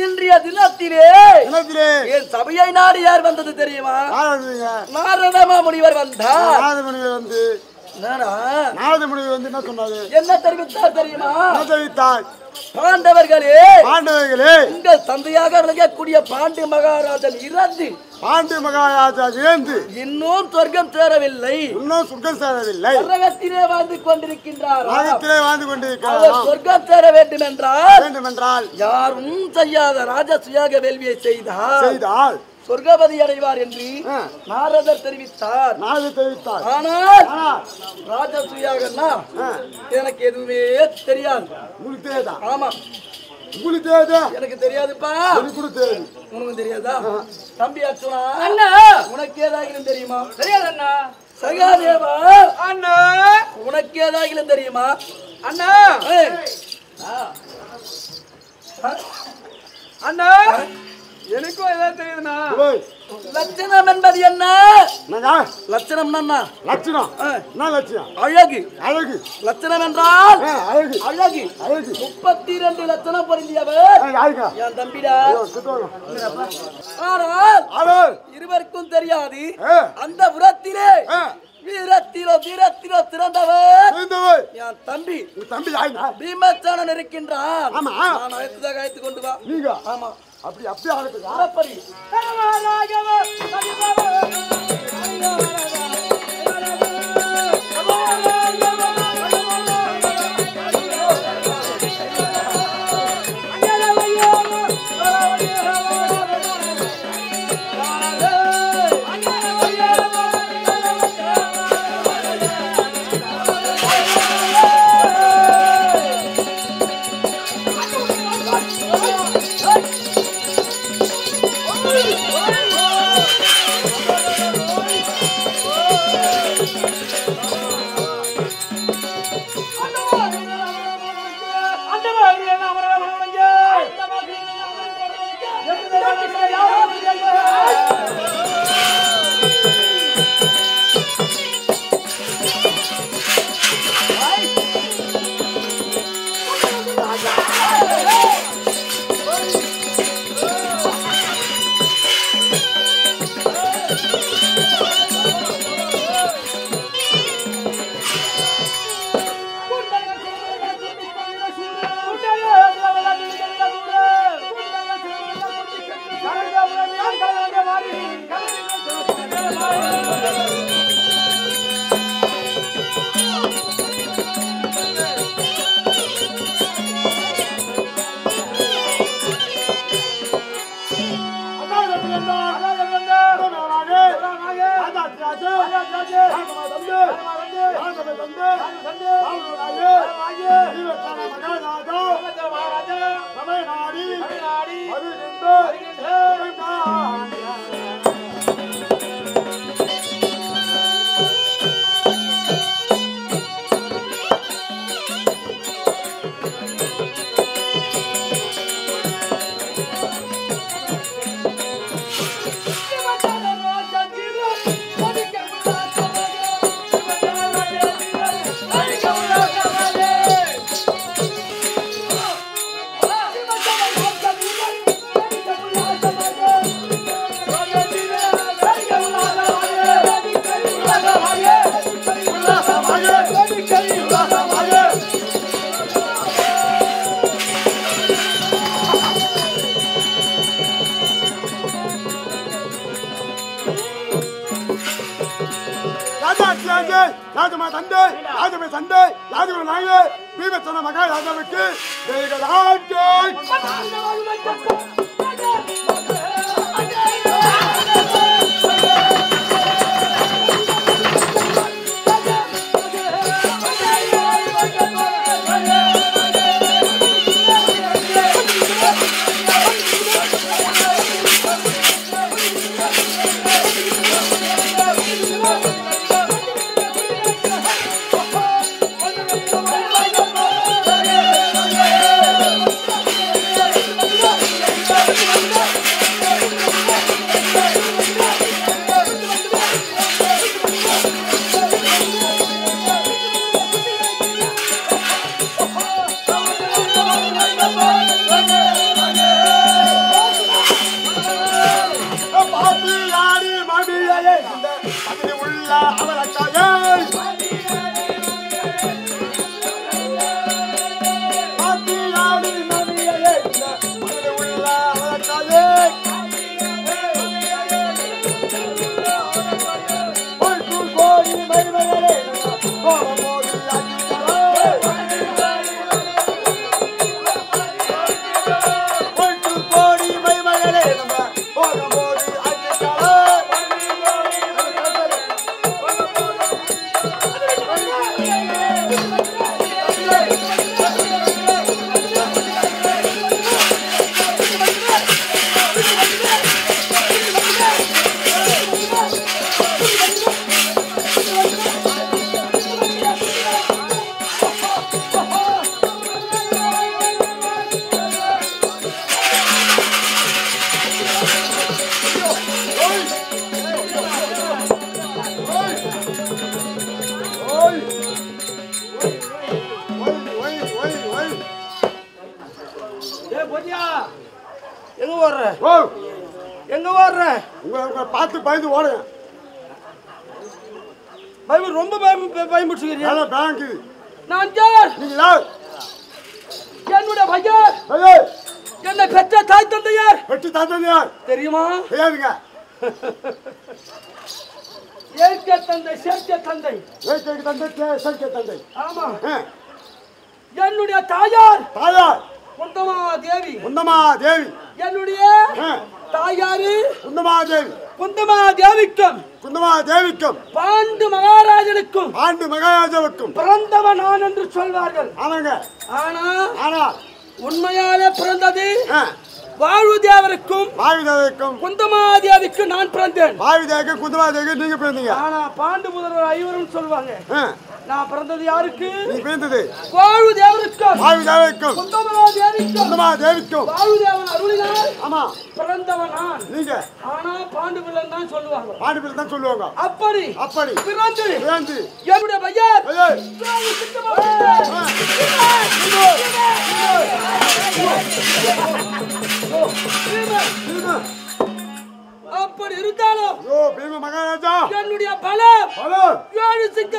இன்றைய தினத்திலே சபையை நாடு யார் வந்தது தெரியுமா? நாரத முனிவர் வந்தார். நாரத முனிவர் வந்து என்ன சொன்னாரு? என்ன தெரிவித்தார் தெரியுமா? பாண்டவர்களே உங்கள் தந்தையாக விளங்கக்கூடிய பாண்டி மகாராஜன் இறந்து இன்னும் சொர்க்கம் சேரவில்லை. நரகத்திலே வாழ்ந்து கொண்டிருக்கின்றார். சொர்க்கம் சேர வேண்டும் என்றால் யாரும் செய்யாத ராஜசுயாக வேள்வியை செய்தால் சொர்க்கபதி அடைவார் என்று நாரதர் தெரிவித்தார். ஆனால் ராஜசுயாகன்னா எனக்கு எதுவுமே தெரியாது. ஆமா எனக்கு தெரியாதுப்பா. உனக்கு தெரியாதா? தம்பி அர்ஜுனா, அண்ணா உனக்கு ஏதாகிலும் தெரியுமா? தெரியாது அண்ணா. சகாதேவா அண்ணா உனக்கு ஏதாகிலும் தெரியுமா? அண்ணா அண்ணா எனக்கும் ஏதாவது தெரியுதுண்ணா. லட்சணம் என்பது என்ன? லட்சணம் அழகு. லட்சணம் என்றால் அழகு. 32 லட்சணம் பொருந்தியவர் என் தம்பிடா. ஆனால் இருவருக்கும் தெரியாது அந்த புறத்திலே வீரத்திலோ திறந்தவர் என் தம்பி பீமச்சேனன் இருக்கின்றான். நான் அழைத்து கொண்டு வா. ஆமா அப்படி ஆகட்டும். ராஜமா தந்தை ராஜமே சண்டை ராஜகுல நாயகே பீமசேன மகாராஜாவுக்கு பார்த்து பயந்து ஓடுங்க. ரொம்ப பயமுறுத்துகிறீங்க. பேங்க் நான் யார்? நீங்களா? என்னுடைய பையன். என்னை பெற்ற தாய் தந்தையார். பெற்ற தாய் தந்தையார் தெரியுமா? தெரியாதுங்க. ஏற்க தந்தை சேர்க்க தந்தை. ஏற்க தந்தை சேர்க்க தந்தை. ஆமா. என்னுடைய தாயார். தாயார் குந்தமாதேவி. குந்தமாதேவி. என்னுடைய தாயாரு குந்தமாதேவி. குந்தமாதேவிக்கும் குந்தமாதேவிக்கும் பாண்டு மகாராஜனுக்கும் பாண்டு மகாராஜாவுக்கும் பிறந்தவன் நான் என்று சொல்வார்கள். ஆமாங்க. ஆனா உண்மையாலே பிறந்தது வாயுதேவருக்கும் குந்தமாதேவிக்கு நான் பிறந்தேன். வாயுதேவருக்கு குந்தமாதேவிக்கு நீங்க பிறந்தீங்க. ஆனா பாண்டு முதல்வர் ஐவரும் சொல்வாங்க நான் பிறந்தது யாருக்கு? நீ பிறந்தது வாயுதேவருக்கும் குந்தமாதேவிக்கும் வாயுதேவன் அருளினார். ஆமா பிறந்தவன் நான். நீங்க ஆனா பாண்டு பிள்ளை தான் சொல்லுவாங்க. பாண்டு பிள்ளை தான் சொல்லுவாங்க. அப்படி பிறந்து என்னுடைய அப்படி இருந்தாலும் மகாராஜா என்னுடைய பலம் 7 சிங்க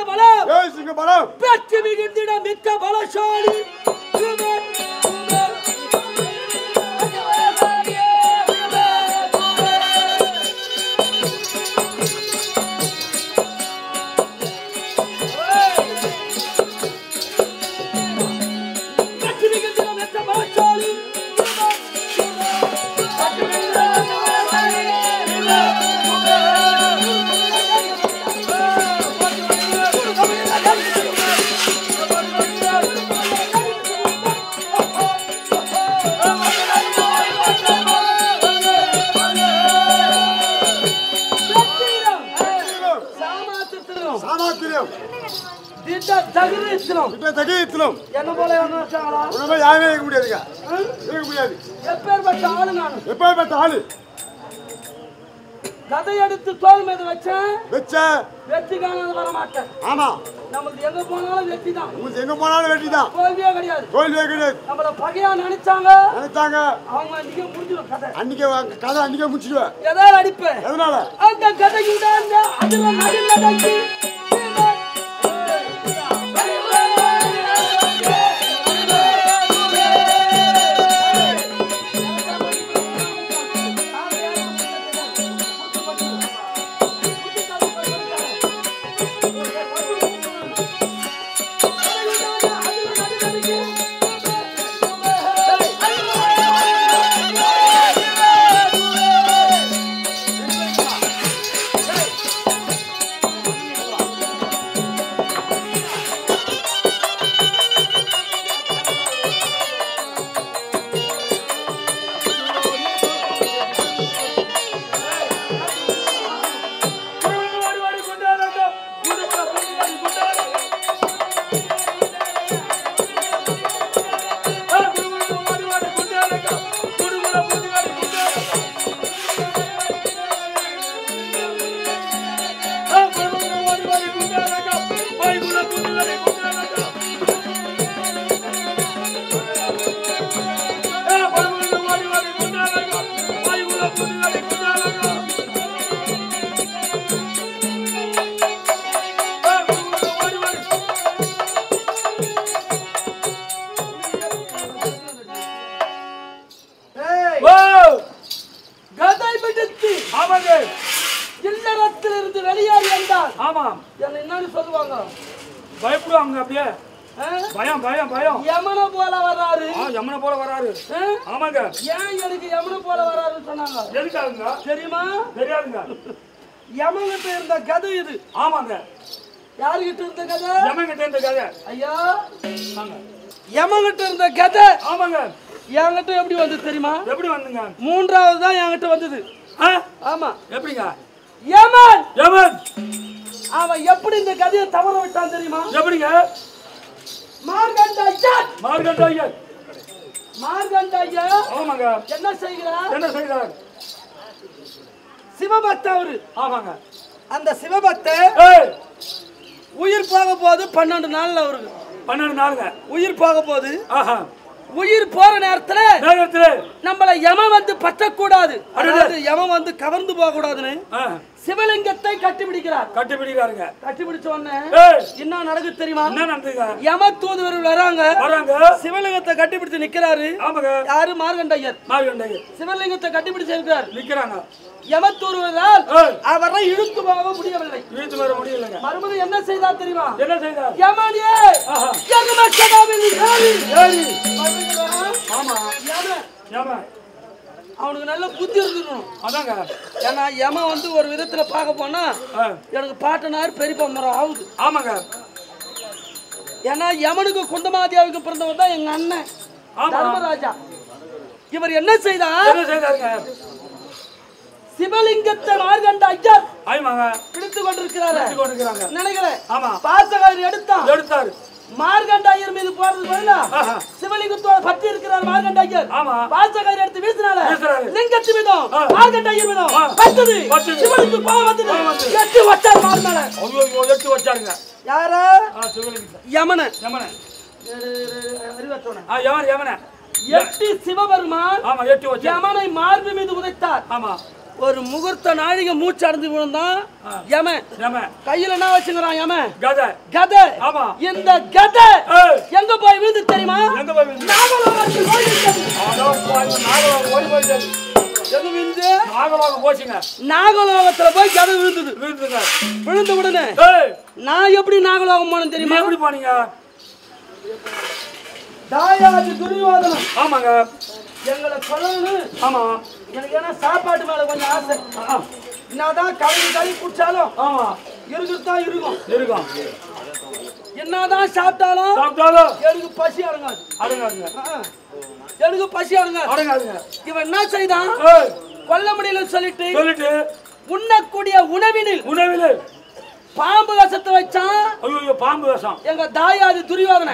பலம் பெற்று மிகுந்திட மிக்க பலசாலி. என்ன போல யாருமே இருக்க முடியாதுங்க. எப்பேற்பட்ட ஆளு நான். எப்பேற்பட்ட ஆளு கதை எடுத்து தோல் மீது வச்சேன். வெற்றி காண வர மாட்டேன். ஆமா நமக்கு எங்க போனாலும் வெற்றி தான். உங்களுக்கு எங்க போனாலும் வெற்றி தான். தோல்வியே கிடையாது. நம்மள பகையா நினைச்சாங்க. அவங்க அன்னைக்கே முடிஞ்சிடும் கதை. அன்னைக்கே முடிச்சிடுவேன். எதால அடிப்பேன். எதனால? அந்த கதையுடன் அதுல நடுல நடக்கி என்னன்னு சொல்லுவாங்க பயப்படுவாங்க அப்படியே பயம் பயம் பயம் யமன போல வராரு யமன போல வராரு ஆமாங்க ஏன் எனக்கு யமன போல வராருன்னு சொன்னாங்க எதுக்காகுங்க தெரியுமா தெரியாதுங்க யமன்கிட்ட இருந்த கதை இது ஆமாங்க யாருகிட்ட இருந்த கதை யமன்கிட்ட இருந்த கதை ஐயா யமன்கிட்ட இருந்த கதை ஆமாங்க என்கிட்ட எப்படி வந்து தெரியுமா எப்படி வந்துங்க மூன்றாவது தான் என்கிட்ட வந்தது ஆமா எப்படிங்க யமன் யமன் அவன் எப்படி இந்த கதையை தவற விட்டான் தெரியுமா எப்படிங்க மார்கண்டாயர் மார்கண்டாயர் மார்கண்டாயர் ஆமாங்க என்ன செய்கிறார் என்ன செய்கிறார் சிவபக்த அவரு ஆமாங்க அந்த சிவபக்த உயிர் போக போது 12 நாள்ல அவருக்கு 12 நாளுங்க உயிர் போக போது ஆஹா உயிர் போற நேரத்துல நம்மள யமன் வந்து பற்றக்கூடாது அதாவது யமன் வந்து கவர்ந்து போக கூடாதுன்னு சிவலிங்கத்தை கட்டிப்பிடிக்கிறார் கட்டிப்பிடிக்கிறாருங்க கட்டிப்பிடிச்ச உடனே என்ன நடக்குது தெரியுமா என்ன நடக்குதுங்க யம தூதுவர்கள் வராங்க சிவலிங்கத்தை கட்டிப்பிடிச்சு நிக்கிறாரு ஆமாங்க யாரு மார்கண்டாயர் மார்கண்டாயர் சிவலிங்கத்தை கட்டிப்பிடிச்சு இருக்கிறார் நிக்கிறாங்க யம தூதுவரால் அவரை இழுத்து போக முடியவில்லை இழுத்து வர முடியலங்க மறுபடியும் என்ன செய்தார் தெரியுமா என்ன செய்தார் யமனே யமகடாவில் ஏறி ஆமா யம அவனுக்கு நல்ல புத்தி இருக்கணும் அதாங்க ஏன்னா யம வந்து ஒரு விதத்துல பார்க்க போனா எனக்கு பாட்டனார் பெரியப்பா மரம் ஆகுது ஆமாங்க ஏன்னா யமனுக்கு குந்தமாதேவிக்கு பிறந்தவன் தான் எங்க அண்ணன் தர்மராஜா இவர் என்ன செய்தாருங்க சிவலிங்கத்தை மார்கண்டாயர் பிடித்துக் கொண்டிருக்கிறாரு நினைக்கிறேன் பாசகாரி எடுத்தார் மார்கண்டாயர் மீது போறது பதிலா சிவலிங்கத்தோட பற்றி இருக்கிறார் மார்கண்டாயர் பாசகாரி எடுத்து வீசினால லிங்கத்து மீதும் மார்கண்டாயர் மீதும் பட்டது சிவலிங்கம் கோவம் வந்தது எட்டு வச்சார் மார் மேல எட்டு வச்சாருங்க யாரு யமன யமன அறிவற்றவன யமன யமன எட்டு சிவபெருமான் யமனை மார்பு மீது உதைத்தார் ஆமா ஒரு முகூர்த்த நாழிகை மூச்சு அடைந்து விழுந்தான் யம கையில என்ன வச்சுக்கிறான் யம கதை இந்த கதை எங்க போய் விழுந்து தெரியுமா நாகலோகத்துல போய் கதை விழுந்தது விழுந்த உடனே நான் எப்படி நாகலோகம் போனேன் தெரியுமா எப்படி போனீங்க தாயாதி துரியோதனம் ஆமாங்க எங்களை சொல்லணும் ஆமா எனக்கு ஏன்னா சாப்பாட்டு மேல கொஞ்சம் ஆசை என்னதான் கழுவி குடிச்சாலும் இருக்குதான் இருக்கும் என்னதான் சாப்பிட்டாலும் எனக்கு பசி அடங்காதுங்க எனக்கு பசி அடங்காதுங்க இவன் என்ன செய்தான் கொல்ல முடியல சொல்லிட்டு உண்ணக்கூடிய உணவினில் பாம்பு விஷத்தை வச்சான் பாம்பு விஷம் எங்க தாயாதி துரியோதனை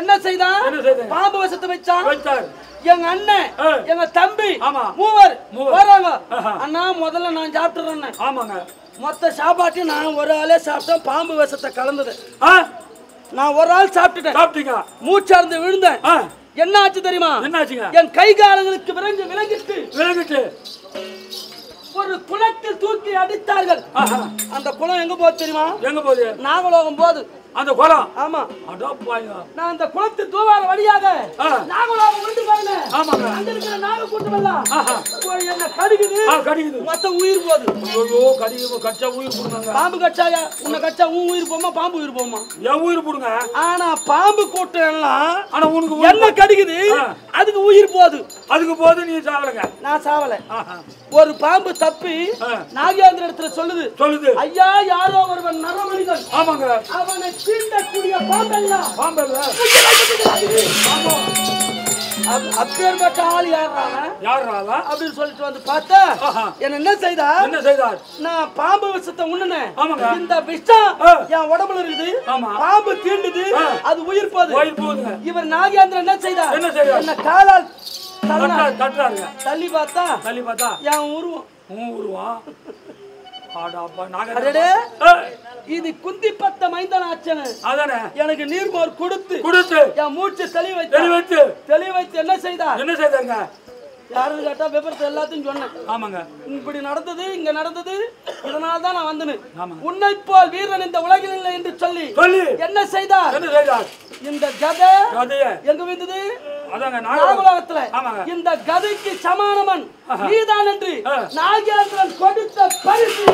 என்ன செய்தான் பாம்பு விஷத்தை வச்சான் எங்க அண்ணன் எங்க தம்பி மூவர் வராங்க அண்ணா முதல்ல நான் சாப்பிட்டுறேன் ஆமாங்க மொத்த சாப்பாட்டையும் நான் ஒரு ஆளே சாப்பிட்டேன் பாம்பு விஷத்தை கலந்தது நான் ஒரு ஆள் சாப்பிட்டுட்டேன் மூச்சார்ந்து விழுந்தேன் என்ன ஆச்சு தெரியுமா என் கை காலங்களுக்கு விலங்கிட்டு ஒரு குளத்தில் தூக்கி அடித்தார்கள் அந்த குளம் எங்க போகுது தெரியுமா எங்க போகுது நாகலோகம் போகுது அந்த குளம் ஆமா நான் அந்த குளத்து தூவார வழியாக நாகலோகம் கொண்டு போறேன் ஆமாங்க அங்க இருக்கிற நாக கூட்டம் எல்லாம் என்ன கடிக்குது மொத்த உயிர் போகுது ஐயோ கடிக்கு கச்சா உயிர் போடுங்க பாம்பு கச்சாயா உன்னை கச்சா உன் உயிர் போமா பாம்பு உயிர் போமா என் உயிர் போடுங்க ஆனா பாம்பு கூட்டம் எல்லாம் ஆனா உனக்கு என்ன கடிக்குது அதுக்கு உயிர் போகுது அதுக்கு போது நீ சாவலங்க நான் சாவல ஒரு பாம்பு தப்பி நாகேந்திர இடத்துல சொல்லுது ஐயா யாரோ ஒருவன் நரமனிதன் ஆமாங்க அவனை தீண்டக்கூடிய பாம்பெல்லாம் அப்பேற்பட்ட ஆள் யாரா அப்படின்னு சொல்லிட்டு வந்து பார்த்தா என்ன செய்தார் நான் பாம்பு விஷத்தை உண்ணுனேன் இந்த விஷம் என் உடம்புல இருக்குது பாம்பு தீண்டுது அது உயிர் போகுது இவர் நாகேந்திரன் என்ன செய்தார் என்ன காலால் தள்ளி பார்த்தா என் உருவம் இது குந்திப்பட்ட மைந்தனாச்சன எனக்கு நீர்மோர் கொடுத்து என் மூச்சு தெளிவு வைத்து என்ன செய்தாங்க யாருன்னு கேட்டா விபரத்தை எல்லாத்தையும் சொன்னேன் ஆமாங்க இப்படி நடந்தது இங்க நடந்தது இதனால தான் நான் வந்தேன் உன்னை போல் வீரன் இந்த உலகில் இல்லை என்று சொல்லி என்ன செய்தார் இந்த கதை எங்க வந்தது அதாங்க நாகலோகத்துல இந்த கதைக்கு சமானமன் நீதான் என்று நாகேந்திரன் கொடுத்த பரிசு.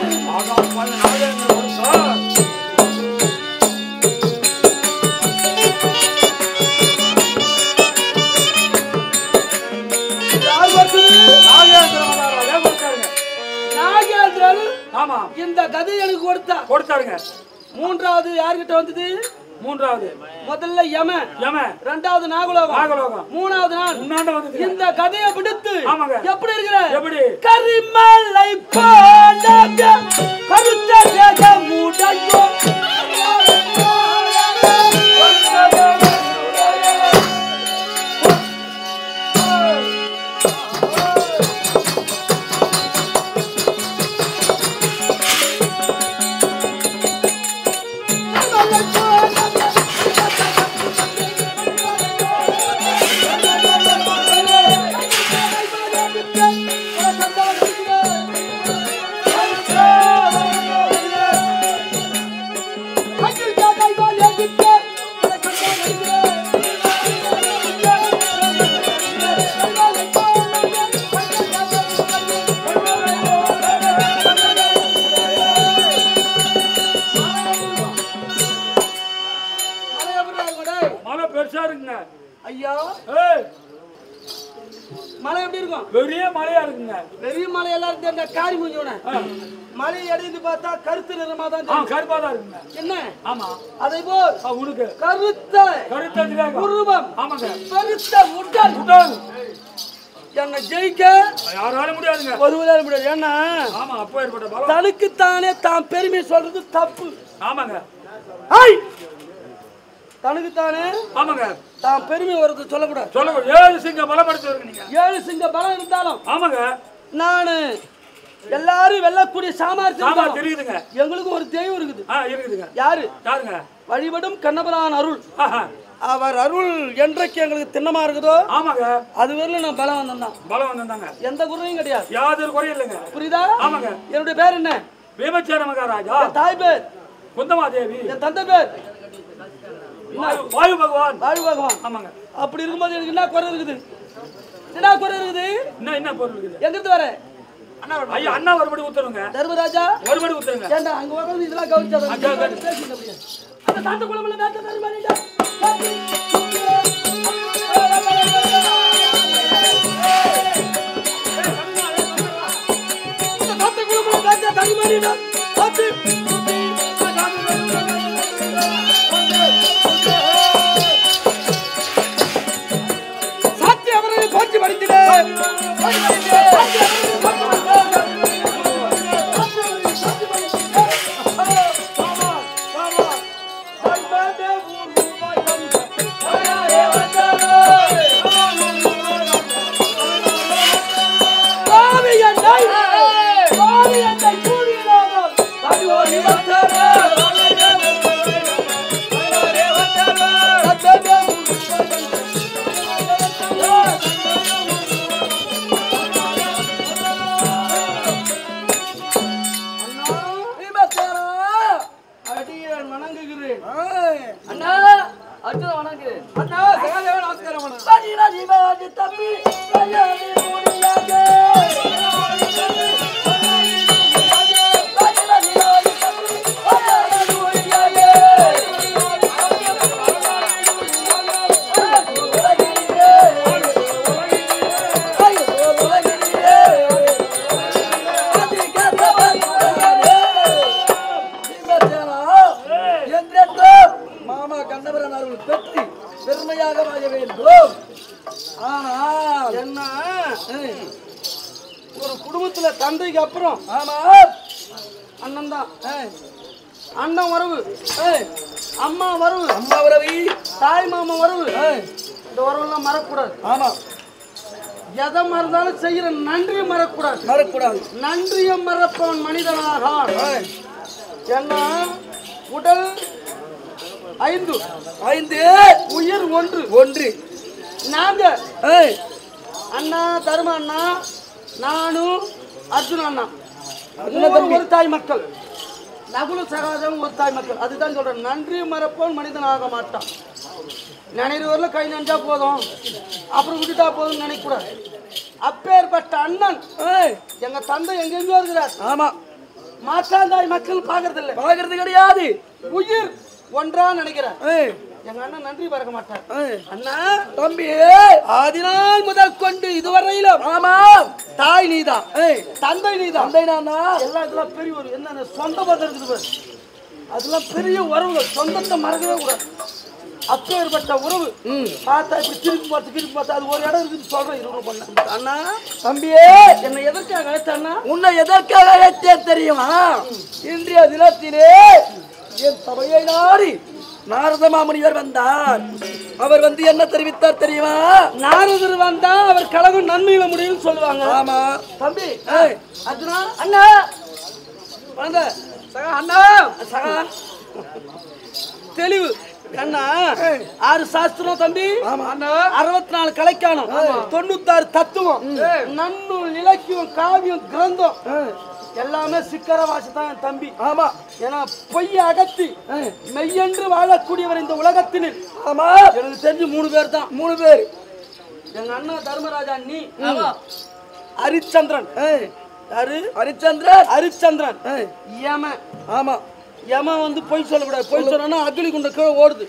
நாகேந்திரன் இந்த கதை எனக்கு கொடுத்தாருங்க. மூன்றாவது யார்கிட்ட வந்தது? மூன்றாவது முதல்ல யம, இரண்டாவது நாகலோகம், மூணாவது நான். இந்த கதையை விடுத்து எப்படி இருக்கிற? எப்படி கரிமலை போல கருத்த மூடையோ மலை எப்படி இருக்கும்? பெரிய மலையா இருக்குங்க. பெரிய மலை எல்லாரும் தெரிஞ்ச காரி மூஞ்சோன மலை எடைந்து பார்த்தா கருத்து நிறமா தான் தெரியும். கருப்பா தான் இருக்குங்க. என்ன? ஆமா. அதே போல் உனக்கு கருத்த உருவம். ஆமாங்க. கருத்த உடல். என்ன ஜெயிக்க யாராலும் முடியாதுங்க. ஒருவராலும் முடியாது. ஏன்னா ஆமா அப்போ ஏற்பட்ட பலம். தனக்கு தானே தான் பெருமை சொல்றது தப்பு. ஆமாங்க. ஹாய் தனக்கு தானே ஆமாங்க தான் பெருமை ஒருத்தர் சொல்லக்கூடாது. ஏழு சிங்க பலம் படுத்துவீங்க நீங்க. ஏழு சிங்க பலம் இருந்தாலும் ஆமாங்க நானு எல்லாரும் வெல்லக்கூடிய சாமர்த்தியம் தெரியுதுங்க. எங்களுக்கு ஒரு தெய்வம் இருக்குது. இருக்குதுங்க. யாருங்க? வழிபடும் கண்ணபுரான் அருள். அவர் அருள் என்றைக்கு எங்களுக்கு திண்ணமா இருக்குதோ ஆமாங்க அது வரல நான் பலம் வந்தாங்க. எந்த குறையும் கிடையாது. யாதொரு குறையும் இல்லைங்க. புரியுதா? ஆமாங்க. என்னுடைய பேர் என்ன? பீமச்சேர மகாராஜா. தாய் பேர் குந்தமாதேவி. என் தந்தை பேர் வாயு பகவான். ஆமாங்க. அப்படி இருக்கும்போது எனக்கு என்ன குறை இருக்குது? என்ன பொருள் இருக்குது? எங்கிருந்து வர? ஐயா அண்ணா ஒருபடி ஊத்துறங்க. தர்மராஜா ஒருபடி ஊத்துறங்க. ஏண்டா அங்க உட்கார்ந்து இதெல்லாம் கவுச்சாத. அந்த தாத்த குளமல தாத்த தர்மராஜா. அந்த தாத்த குளமல தாத்த தர்மராஜா. தாத்தி போற்றி படித்திட ஒரு குடும்பத்துல தந்தைக்கு அப்புறம் அண்ணன் தான். அண்ணன் வரவு, அம்மா வரவு, தாய் மாமா வரவு. இந்த வரவெல்லாம் மறக்கூடாது. ஆமா எதை மறந்தாலும் செய்யற நன்றி மறக்கூடாது. நன்றியை மறப்பவன் மனிதனாக. என்ன உடல் 5 உயிர் 1. நாங்க அண்ணா தர்ம அண்ணா நானும் அர்ஜுன அண்ணா ஒரு தாய் மக்கள். நகுல சகாதம் ஒரு தாய் மக்கள். அதுதான் சொல்றேன். நன்றி மறப்பவன் மனிதன் ஆக மாட்டான். நினைவுல கை நஞ்சா போதும் அப்புறம் விட்டுட்டா போதும்னு நினைக்க கூடாது. அப்பேற்பட்ட அண்ணன் எங்க தந்தை எங்கெங்கோ இருக்கிறார். ஆமா, மாற்றாந்தாய் மக்கள் பாக்குறது கிடையாது. உயிர் ஒன்றா நினைக்கிறார். எங்க அண்ணன் நன்றி பறக்க மாட்டார். அண்ணா தம்பி, ஆதிநாள் முதல் கொண்டு இதுவரையிலும் ஆமா தாய் நீதான், தந்தை நீதான். தந்தை நானா? எல்லாம் இதெல்லாம் பெரிய ஒரு என்ன சொந்த பந்தம் இருக்குது பாரு, அதெல்லாம் பெரிய உறவு. சொந்தத்தை மறக்கவே கூடாது. அப்பேற்பட்ட உறவு பார்த்தா இப்படி திருப்பி பார்த்தா அது ஒரு இடம் இருக்குது சொல்றேன். இது பண்ண அண்ணா தம்பியே, என்னை எதற்காக அழைத்தா? உன்னை எதற்காக அழைத்தே தெரியுமா? இன்றைய தினத்திலே என் சபையை நாடி நாரத மாமுனிவர் வந்தார். அவர் வந்து என்ன தெரிவித்தார் தெரியுமா? நாரதர் வந்தா அவர் கழகம் நன்மையில முடியும்னு சொல்லுவாங்க. ஆமா தம்பி, அர்ஜுனா அண்ணா வந்த சகா அண்ணா சகா தெளிவு அண்ணா. 6 சாஸ்திரம் தம்பி, 64 கலைக்கானம், 96 தத்துவம், நன்னூல் இலக்கியம் காவியம் கிரந்தம் எல்லாமே சிக்கர வாசிதான் என் தம்பி. ஆமா, ஏன்னா பொய்ய அகத்தி மெய்யென்று வாழக்கூடியவர் இந்த உலகத்தில். ஆமா, எனக்கு தெரிஞ்சு 3 பேர் தான். 3 பேர். எங்க அண்ணா தர்மராஜா, நீ, ஹரிச்சந்திரன். யாரு? ஹரிச்சந்திரன். யம. ஆமா, யம வந்து பொய் சொல்லக்கூடாது. பொய் சொன்னா அக்னி குண்ட கீழே ஓடுது.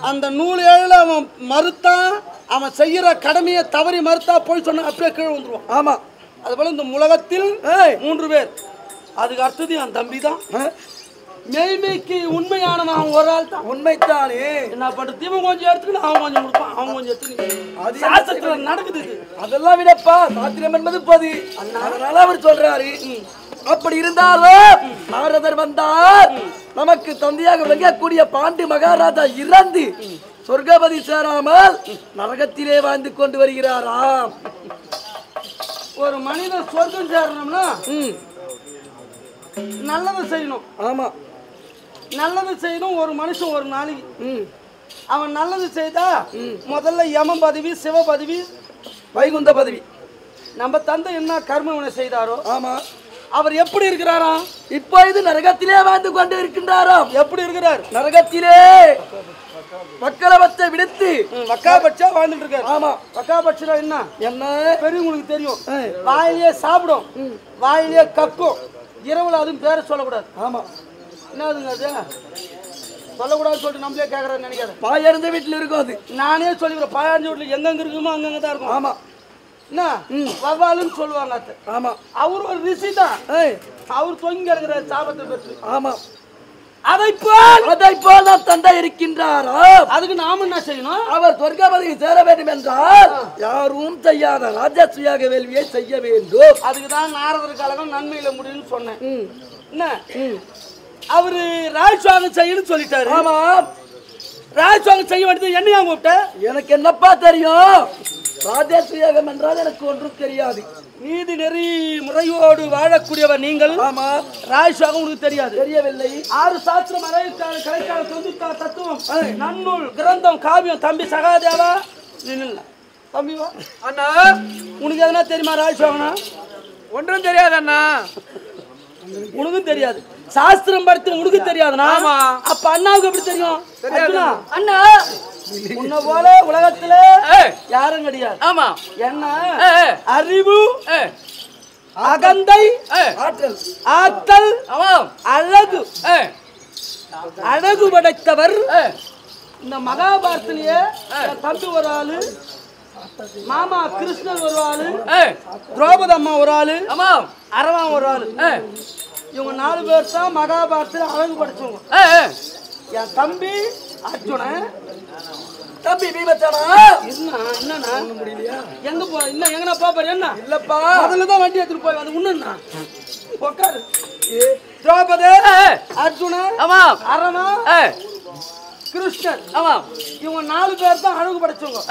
அந்த நூல் ஏழில் அவன் மறுத்தான், அவன் செய்யற கடமையை தவறி மறுத்தா பொய் சொன்னா அப்படியே கீழே வந்துருவான். ஆமா, அதுபோல இந்த உலகத்தில் 3 பேர். அதுக்கு அடுத்தது என் தம்பி தான். மெய்மைக்கு உண்மையானவன் அவன் ஒரு ஆள் தான். உண்மைத்தானே. என்ன பண்றது? இவன் கொஞ்சம் எடுத்துக்கணும், அவன் கொஞ்சம் கொடுப்பான், அவன் கொஞ்சம் எடுத்துக்கணும். அது சாஸ்திரத்துல நடக்குது. அதெல்லாம் விடப்பா, சாத்திரம் என்பது பொது. அதனால அவர் சொல்றாரு. அப்படி இருந்தாலும் நாரதர் வந்தார். நமக்கு தந்தையாக விளங்கக்கூடிய பாண்டி மகாராஜா இறந்து சொர்க்கபதி சேராமல் நரகத்திலே வாழ்ந்து கொண்டு வருகிறாராம். ஒரு மனிதன் சொர்க்கம் சேரணும்னா நல்லது செய்யணும். ஆமா, நல்லது செய்யணும். ஒரு மனுஷன் ஒரு நாளைக்கு அவன் நல்லது செய்தா முதல்ல யம பதவி, சிவ பதவி, வைகுந்த பதவி. நம்ம தந்தை என்ன கர்மவினை செய்தாரோ ஆமா, அவர் எப்படி இருக்கிறாராம்? இப்பொழுது நரகத்திலே வாழ்ந்து கொண்டு இருக்கின்றாராம். எப்படி இருக்கிறார்? நரகத்திலே வக்கரவத்தை விடுத்து வக்காபட்சா வாழ்ந்துட்டு இருக்காரு. ஆமா, வக்காபட்சா என்ன என்ன பெரியவங்களுக்கு தெரியும். வாயிலே சாப்பிடும், வாயிலே கக்கும், இரவுல அதுவும் பேரை சொல்லக்கூடாது. ஆமா, என்னதுங்க அது சொல்லக்கூடாதுன்னு சொல்லிட்டு நம்மளே கேட்கறான்னு நினைக்காத. பாயர்ந்த வீட்டுல இருக்கும். அது நானே சொல்லிக்கிறேன். பாயார்ந்த வீட்டுல எங்கெங்க இருக்குமோ அங்கங்க தான் இருக்கும். ஆமா, என்ன வவ்வாலுன்னு சொல்லுவாங்க. ஆமா, அவர் ஒரு ரிஷி தான். அவர் தொங்கி இருக்கிற சாபத்தை பெற்று. ஆமா, அதை போல் தந்தை இருக்கின்றாரா? அதுக்கு நாம என்ன செய்யணும்? அவர் சொர்க்கபதியை சேர வேண்டும் என்றால் யாரும் செய்யாத ராஜஸ்ரீயாக வேள்வியை செய்ய வேண்டும். அதுக்குதான் நாரதர் கழகம் நன்மையில முடியும்னு சொன்னேன். என்ன அவரு ராஜ்வாகம் செய்யணும்னு சொல்லிட்டாரு. ஆமா, ராஜ்வாகம் செய்ய வேண்டியது என்னையா கூப்பிட்ட? எனக்கு என்னப்பா தெரியும்? ராஜஸ்ரீயாகம் என்றால் எனக்கு ஒன்றும் தெரியாது. நீதி நெறி முறையோடு வாழக்கூடியவர் நீங்கள். ஆமா, ராஜ்வாகம் உங்களுக்கு தெரியாது. தெரியவில்லை. 6 சாஸ்திரம், 64 கலைக்கான 96 தத்துவம், நன்னூல் கிரந்தம் காவியம். தம்பி சகாதேவா நின்னுங்க. தம்பி வா. அண்ணா, உனக்கு எதனா தெரியுமா ராஜ்வாகனா? ஒன்றும் தெரியாது அண்ணா. உனக்கும் தெரியாது. சாஸ்திரம் படித்து உனக்கு தெரியாதுனா அப்ப அண்ணாவுக்கு எப்படி தெரியும்? அண்ணா உன்ன போல உலகத்துல யாரும் கிடையாது. ஆமா, என்ன அறிவு, அகந்தை, ஆற்றல், அழகு, அழகு படைத்தவர் இந்த மகாபாரத்திலேயே. தம்பி ஒரு ஆளு, மாமா கிருஷ்ணன் ஒரு ஆளு, திரௌபதி அம்மா ஒரு ஆளு, அரவான் ஒரு ஆளு. இவங்க 4 பேர் தான் மகாபாரத்தில் அழகு படிச்சவங்க. என் தம்பி அர்ஜுனன், தம்பி பீமசேனா. என்னன்னா முடியலையா? எங்க போ இன்னும் எங்கனா பாப்பாரு? என்ன இல்லப்பா, அதுல தான் வண்டி எடுத்துட்டு போய் அது உண்ணுன்னா உட்காரு. திரௌபதி, அர்ஜுனன், அரவா, கிருஷ்ணன், இவங்க 4 பேர் தான் அழகு படைச்சவங்க.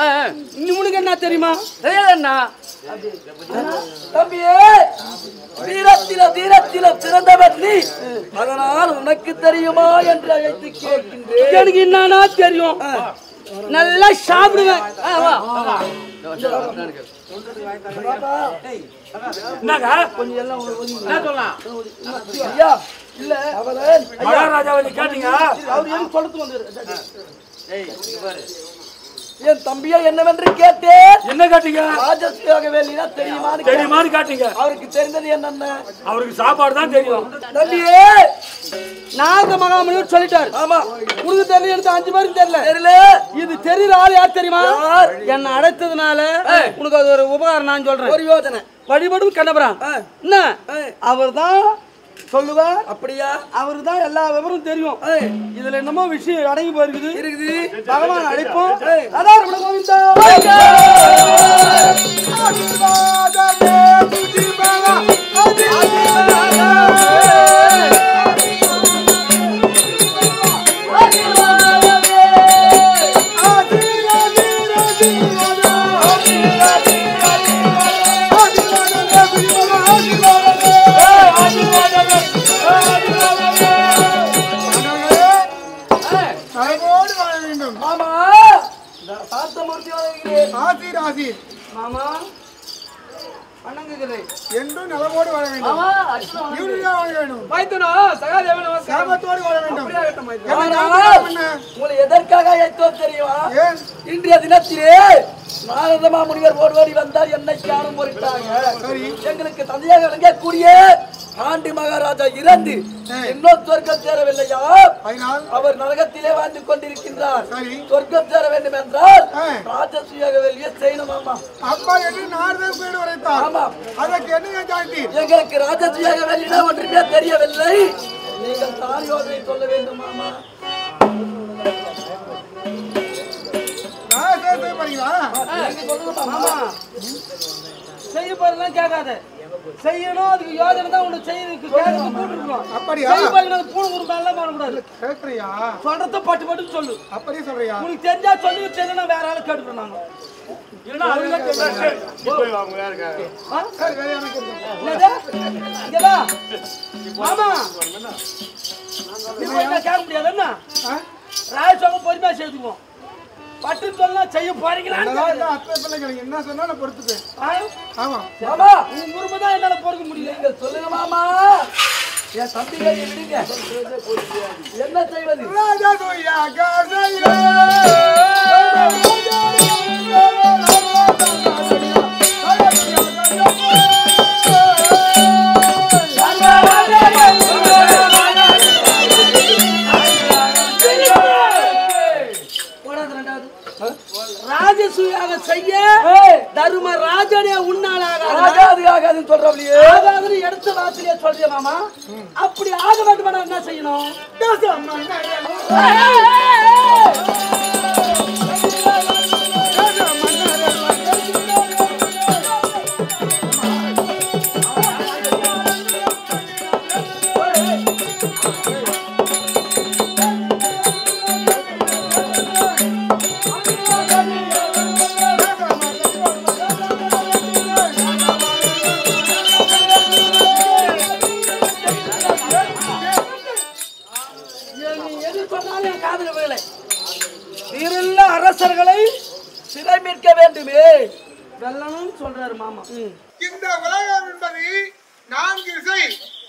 இவனுக்கு என்ன தெரியுமா? தெரியாதுண்ணா. தம்பியே, தீரத்தில சிறந்தவர் நீ. அதனால் உனக்கு தெரியுமா என்று அழைத்து கேட்கின்றேன். எனக்கு என்னன்னா தெரியும், நல்லா சாப்பிடுவேன். கொஞ்சம் எல்லாம் இல்ல மகாராஜாவை கேட்டீங்க, அவர் எதுவும் சொல்லிட்டு வந்துரு. என் தம்பியா என்னவென்று கேட்டேன். என்ன காட்டீங்க? ராஜசுயாக வேலினா தெரியுமான்னு காட்டீங்க. அவருக்கு தெரிந்தது என்னென்ன? அவருக்கு சாப்பாடு தான் தெரியும். தம்பியே நாக மகாமுனிவர் சொல்லிட்டாரு. ஆமா உனக்கு தெரியல, எனக்கு 5 பேருக்கு தெரியல. இது தெரியுற ஆள் யார் தெரியுமா? என்ன அழைத்ததுனால உனக்கு அது ஒரு உபகாரம் நான் சொல்றேன். ஒரு யோசனை. வழிபடும் கண்ணபுரம் என்ன அவர் தான் சொல்லுவார். அப்படியா? அவருக்கு தான் எல்லா விவரம் தெரியும். இதுல என்னமோ விஷயம் அடங்கி போயிருக்குது. பகவான் அழைப்போம். அதான் கோவிந்தா மாமா என்றும் நலமோடு வாழ வேண்டும். உங்களை எதற்காக அழைத்தோ தெரியுமா? இன்றைய தினத்திலே நாரதமா முனிவர் ஓடி வந்தார். என்னை காணும் பொருட்டாங்க எங்களுக்கு தந்தையாக விளங்கக்கூடிய பாண்டி மகாராஜா இறந்து இன்னும் சொர்க்கம் சேரவில்லையா? அவர் நரகத்திலே வாழ்ந்து கொண்டிருக்கின்றார். சொர்க்கம் சேர வேண்டும் என்றால் ராஜசுயாக வெளியே செய்யணுமாமா. அப்பா என்று நாரதர் பேர் உரைத்தார். ஆமா, அதற்கு என்ன காட்டீர்? எங்களுக்கு ராஜசுயாக வெளியிட ஒன்றுமே தெரியவில்லை. நீங்கள் தான் யோசனை சொல்ல வேண்டும் மாமா. செய்ய போறதெல்லாம் கேட்காத. செய்யணும், அதுக்கு யோஜனை தான் உனக்கு செய்யணும். அப்படியா? பூனை உருட்டாலாம் பண்ணக்கூடாது. சொல்றத பட்டு பட்டு சொல்லு. அப்படியே சொல்றியா? உனக்கு தெரிஞ்சா சொல்லி தெரியல, வேற ஆளு கேட்டுக்கிறோம் நாங்க. மாமா கேட்க முடியாது. என்ன ராஜசோகம் பொறுமையா செய்துக்குவோம். பட்டு சொன்னா செய்ய போறீங்களா? என்ன சொன்னா நான் பொறுத்துப்பேன். ஆமா உங்க குடும்பம் தான் என்னால பொறுக்க முடியல. நீங்க சொல்லுங்க மாமா. என் தம்பிகளை விடுங்க. என்ன செய்வது? ராஜசூயாக செய்ய தர்மராஜனே உன்னாலாக சொல்றவளியே எடுத்த வார்த்தையே சொல்றிய மாமா. அப்படி ஆக வேண்டுமா? என்ன செய்யணும்? அரசர்களை சிறை மீட்க வேண்டுமே வெல்லணும் சொல்றாரு மாமா. இந்த உலகம் என்பது 4 திசை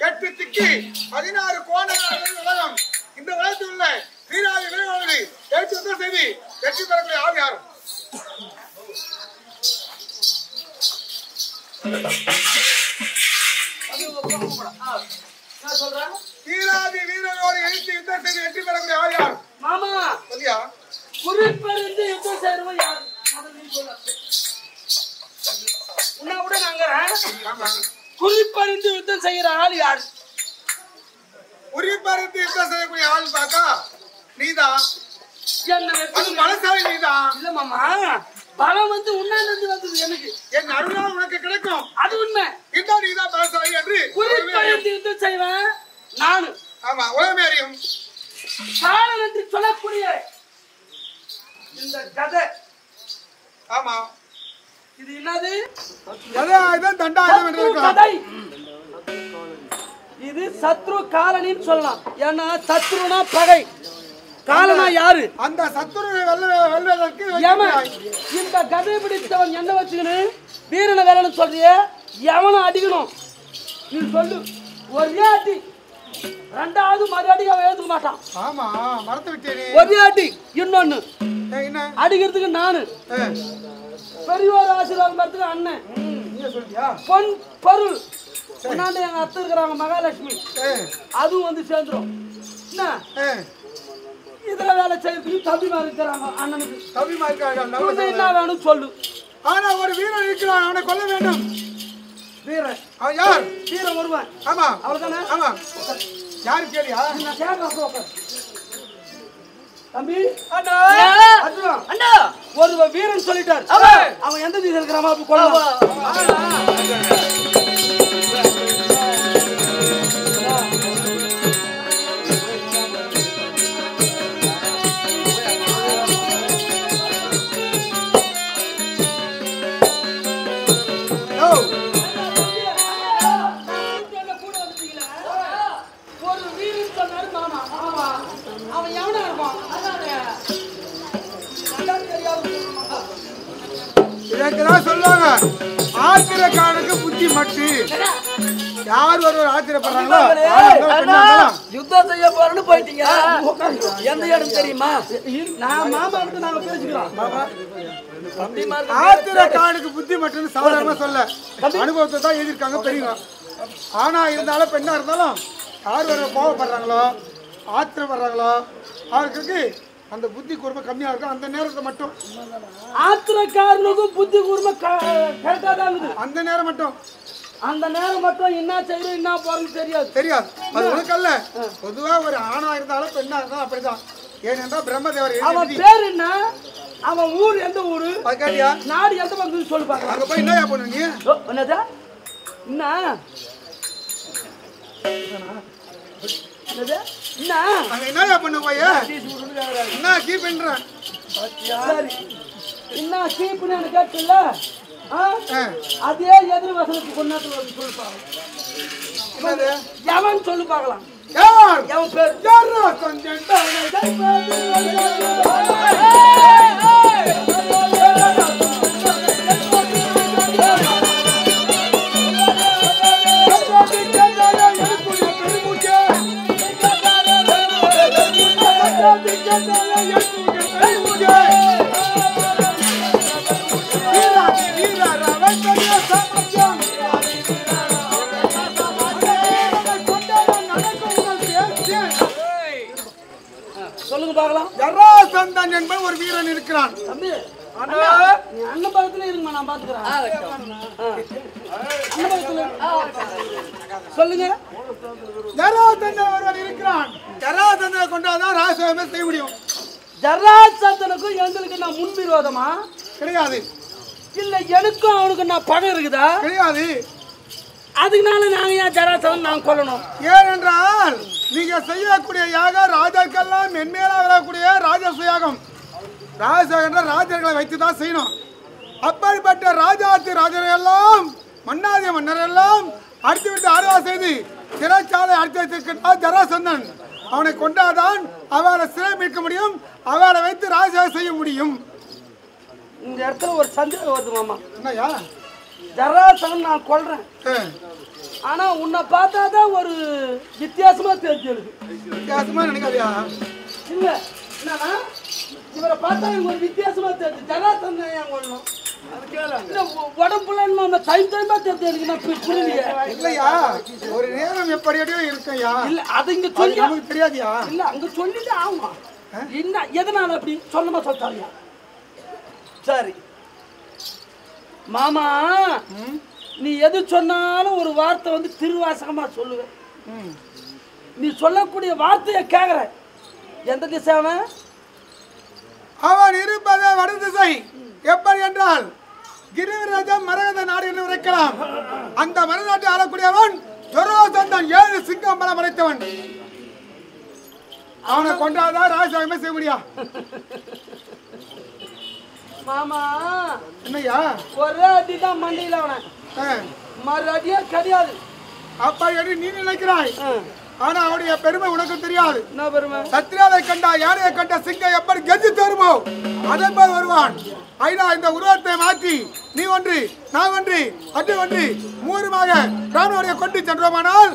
8 திக்கு 16 கோணங்கள் உலகம். இந்த உலகத்தில் உள்ள வீராதி வீரர்களை ஏற்று செய்தி வெற்றி பெறக்கூடிய ஆள் யாரும்? வீராதி வீரரோடு எழுத்து யுத்தம் செய்து வெற்றி பெறக்கூடிய ஆள் யாரும்? மாமா சொல்லியா? குறிப்பறிந்து யுத்தம் செய்யறவன் யாரு? உன்னை விட நாங்க குறிப்பறிந்து யுத்தம் செய்யற ஆள் யாரு? குறிப்பறிந்து யுத்தம் செய்யக்கூடிய ஆள் பார்த்தா நீதான். அது பலசாலி நீதான். இல்ல மாமா, பலம் வந்து உன்னாலிருந்து வந்தது எனக்கு. என் அருளால் உனக்கு கிடைக்கும். அது உண்மை. இதான் நீதான் பலசாலி என்று குறிப்பறிந்து யுத்தம் செய்வேன் நானு. ஆமா, உலகமே அறியும். காலம் என்று சொல்லக்கூடிய இந்த கதை. ஆமா, இது என்னது? கதை. இது சத்ரு காலனின்னு சொல்லலாம். ஏன்னா சத்ருனா பகை, காலனா யாரு? அந்த சத்ருவை வெல்வதற்கு இந்த கதை பிடித்தவன் என்ன வச்சுக்கணும்? வீரனை வேலைன்னு சொல்றிய எவனும் அடிக்கணும். நீ சொல்லு, ஒரே அடி, 2வது மறு அடி அவன் ஏத்துக்க மாட்டான். ஆமா, மறந்து விட்டேனே. ஒரே அடி. இன்னொன்னு என்ன அடிக்கிறதுக்கு நானு, பெரியவர் ஆசீர்வாதம் பார்த்துக்கு அண்ணன், நீங்க சொல்லியா பொன் பொருள் முன்னாடி எங்க அத்தை இருக்கிறாங்க மகாலட்சுமி, அதுவும் வந்து சேர்ந்துரும். என்ன இதுல வேலை செய்யறதுக்கு தம்பிமார் இருக்கிறாங்க அண்ணனுக்கு. தம்பிமா இருக்காங்க என்ன வேணும் சொல்லு. ஆனா ஒரு வீரன் இருக்கிறான், அவனை கொல்ல வேண்டும். வீரன் அவன் யார்? வீரன் வருவான். ஆமா அவர்தானே? ஆமா. யாரு கேளியா? நான் கேட்க தம்பி அண்ணா அர்ஜுனா, அண்ணா ஒரு வீரன் சொல்லிட்டார். அவன் எந்த திசையில் இருக்கிறாமா அப்படி கொள்ளலாம். ஒரு வீரன் சொன்னாரு மாமா. ஆமா, அவன் எவனா இருப்பான்? இதற்குதான் சொல்லுவாங்க ஆத்திரக்காரனுக்கு புத்தி மட்டு. யார் ஒருவர் ஆத்திரப்படுறாங்களோ யுத்தம் செய்ய போறேன்னு போயிட்டீங்க. எந்த இடம் தெரியுமா? நான் மாமா கிட்ட நாங்க பேசிக்கிறோம். ஆத்திரக்காரனுக்கு புத்தி மட்டும் சாதாரணமா சொல்ல அனுபவத்தை தான் எழுதியிருக்காங்க பெரியவங்க. ஆனா இருந்தாலும் பெண்ணா இருந்தாலும் யார் ஒருவர் கோவப்படுறாங்களோ ஆத்திரப்படுறாங்களோ அவருக்கு அந்த புத்தி கூர்மை கம்மியா இருக்கும். அந்த நேரத்தை மட்டும் ஆத்திரக்காரனுக்கும் புத்தி கூர்மை கரெக்டா தான் இருக்குது. அந்த நேரம் மட்டும் அந்த நேரம் மட்டும் என்ன செய்யணும் என்ன போறதுன்னு தெரியாது. தெரியாது. அது உனக்கல்ல, பொதுவா ஒரு ஆணா இருந்தாலும் பெண்ணா இருந்தாலும் அப்படிதான். ஏனென்றால் பிரம்மதேவர் அவன் பேர் என்ன, அவன் ஊர் எந்த ஊரு, கேட்டியா? நாடு எந்த பக்கம் சொல்லி பாக்க. அங்க போய் என்னயா பண்ணுவீங்க? என்னதா என்ன என்ன அங்க என்னயா பண்ண போய் என்ன கீ பண்றேன்? சரி, என்ன கீப்புன்னு கேட்கல. அதே எதிர் வசனத்துக்கு கொண்டாத்துல வந்து சொல்லி பாக்கலாம். எவன் சொல்லி பார்க்கலாம். எவன் பேர் கொஞ்சம் சொல்லுங்க பார்க்கலாம். ஜராசந்தன் என்பது ஒரு வீரன் இருக்கிறான். தம்பி நீ அண்ணன் பக்கத்துல இருங்க, நான் பாத்துக்கிறேன். அண்ணன் பக்கத்துல சொல்லுங்க. ஜராசந்தன் ஒருவன் இருக்கிறான். ஜராசந்தனை கொண்டாதான் ராஜசோகமே செய்ய முடியும். ஜராசந்தனுக்கும் எங்களுக்கு நான் முன்விரோதமா? கிடையாது. இல்ல எனக்கும் அவனுக்கு நான் பகை இருக்குதா? கிடையாது. அதுக்குனால நாங்க ஏன் ஜராசந்தன் நான் கொல்லணும்? ஏனென்றால் நீங்க செய்யக்கூடிய யாகம் ராஜாக்கெல்லாம் மென்மேலா வரக்கூடிய ராஜசுயாகம். ராஜசோகம் ராஜர்களை வைத்துதான் செய்யணும். அப்படிப்பட்ட ராஜாத்தி ராஜர்கள் எல்லாம் மன்னாதிய மன்னர் எல்லாம் அடித்து விட்டு அறுவா செய்து சிறைச்சாலை அடித்து வைத்திருக்கிறார் ஜராசந்தன். அவனை கொண்டாதான் அவளை சிறை மீட்க முடியும், அவளை வைத்து ராஜசோகம் செய்ய முடியும். இந்த இடத்துல ஒரு சந்தேகம் வருது மாமா. என்னையா? ஜராசந்தன் நான் கொல்றேன், ஆனா உன்னை பார்த்தாதான் ஒரு வித்தியாசமா தெரிஞ்சு. வித்தியாசமா நினைக்காதியா? இல்ல என்னன்னா இவரை பார்த்தா எனக்கு ஒரு வித்தியாசமா தெரிஞ்சு. ஜராசந்தன் ஏன் கொல்லணும்? உடம்புல அந்த டைம் டைமா தெரிஞ்சு எனக்கு நான் புரியலையே. இல்லையா, ஒரு நேரம் எப்படியோ இருக்கையா? இல்ல அது இங்க சொல்லி நமக்கு தெரியாதியா? இல்ல அங்க சொல்லிட்டு ஆமா. என்ன எதனால அப்படி சொல்லமா சொல்றாங்க? சரி மாமா, நீ எது சொன்னாலும் ஒரு வார்த்தை வந்து திருவாசகமா சொல்லுவ. நீ சொல்லக்கூடிய வார்த்தையை கேக்குற. எந்த திசை அவன்? அவன் இருப்பதை வட திசை. எப்படி என்றால் கிரிவராஜன் மரகத நாடு என்று உரைக்கலாம். அந்த மரநாட்டை ஆளக்கூடியவன் ஜராசந்தன் 7 சிங்கம் பலம் அடைத்தவன். அவனை கொண்டாதான் ராஜசாகமே செய்ய முடியா? மாமா என்னையா? ஒரே அடிதான் மண்டையில அவனை, மறு அடியே கிடையாது. அப்பா என்று நீ நினைக்கிறாய். ஆனா அவனுடைய பெருமை உனக்கு தெரியாது. என்ன பெருமை? சத்திரியாவை கண்டா யாரையை கண்ட சிங்கம் எப்படி கெஞ்சி தருமோ அதே போல் வருவான். ஐயா இந்த உருவத்தை மாற்றி நீ ஒன்று நான் ஒன்று அது ஒன்று மூருமாக ராணுவ கொண்டு சென்றோமானால்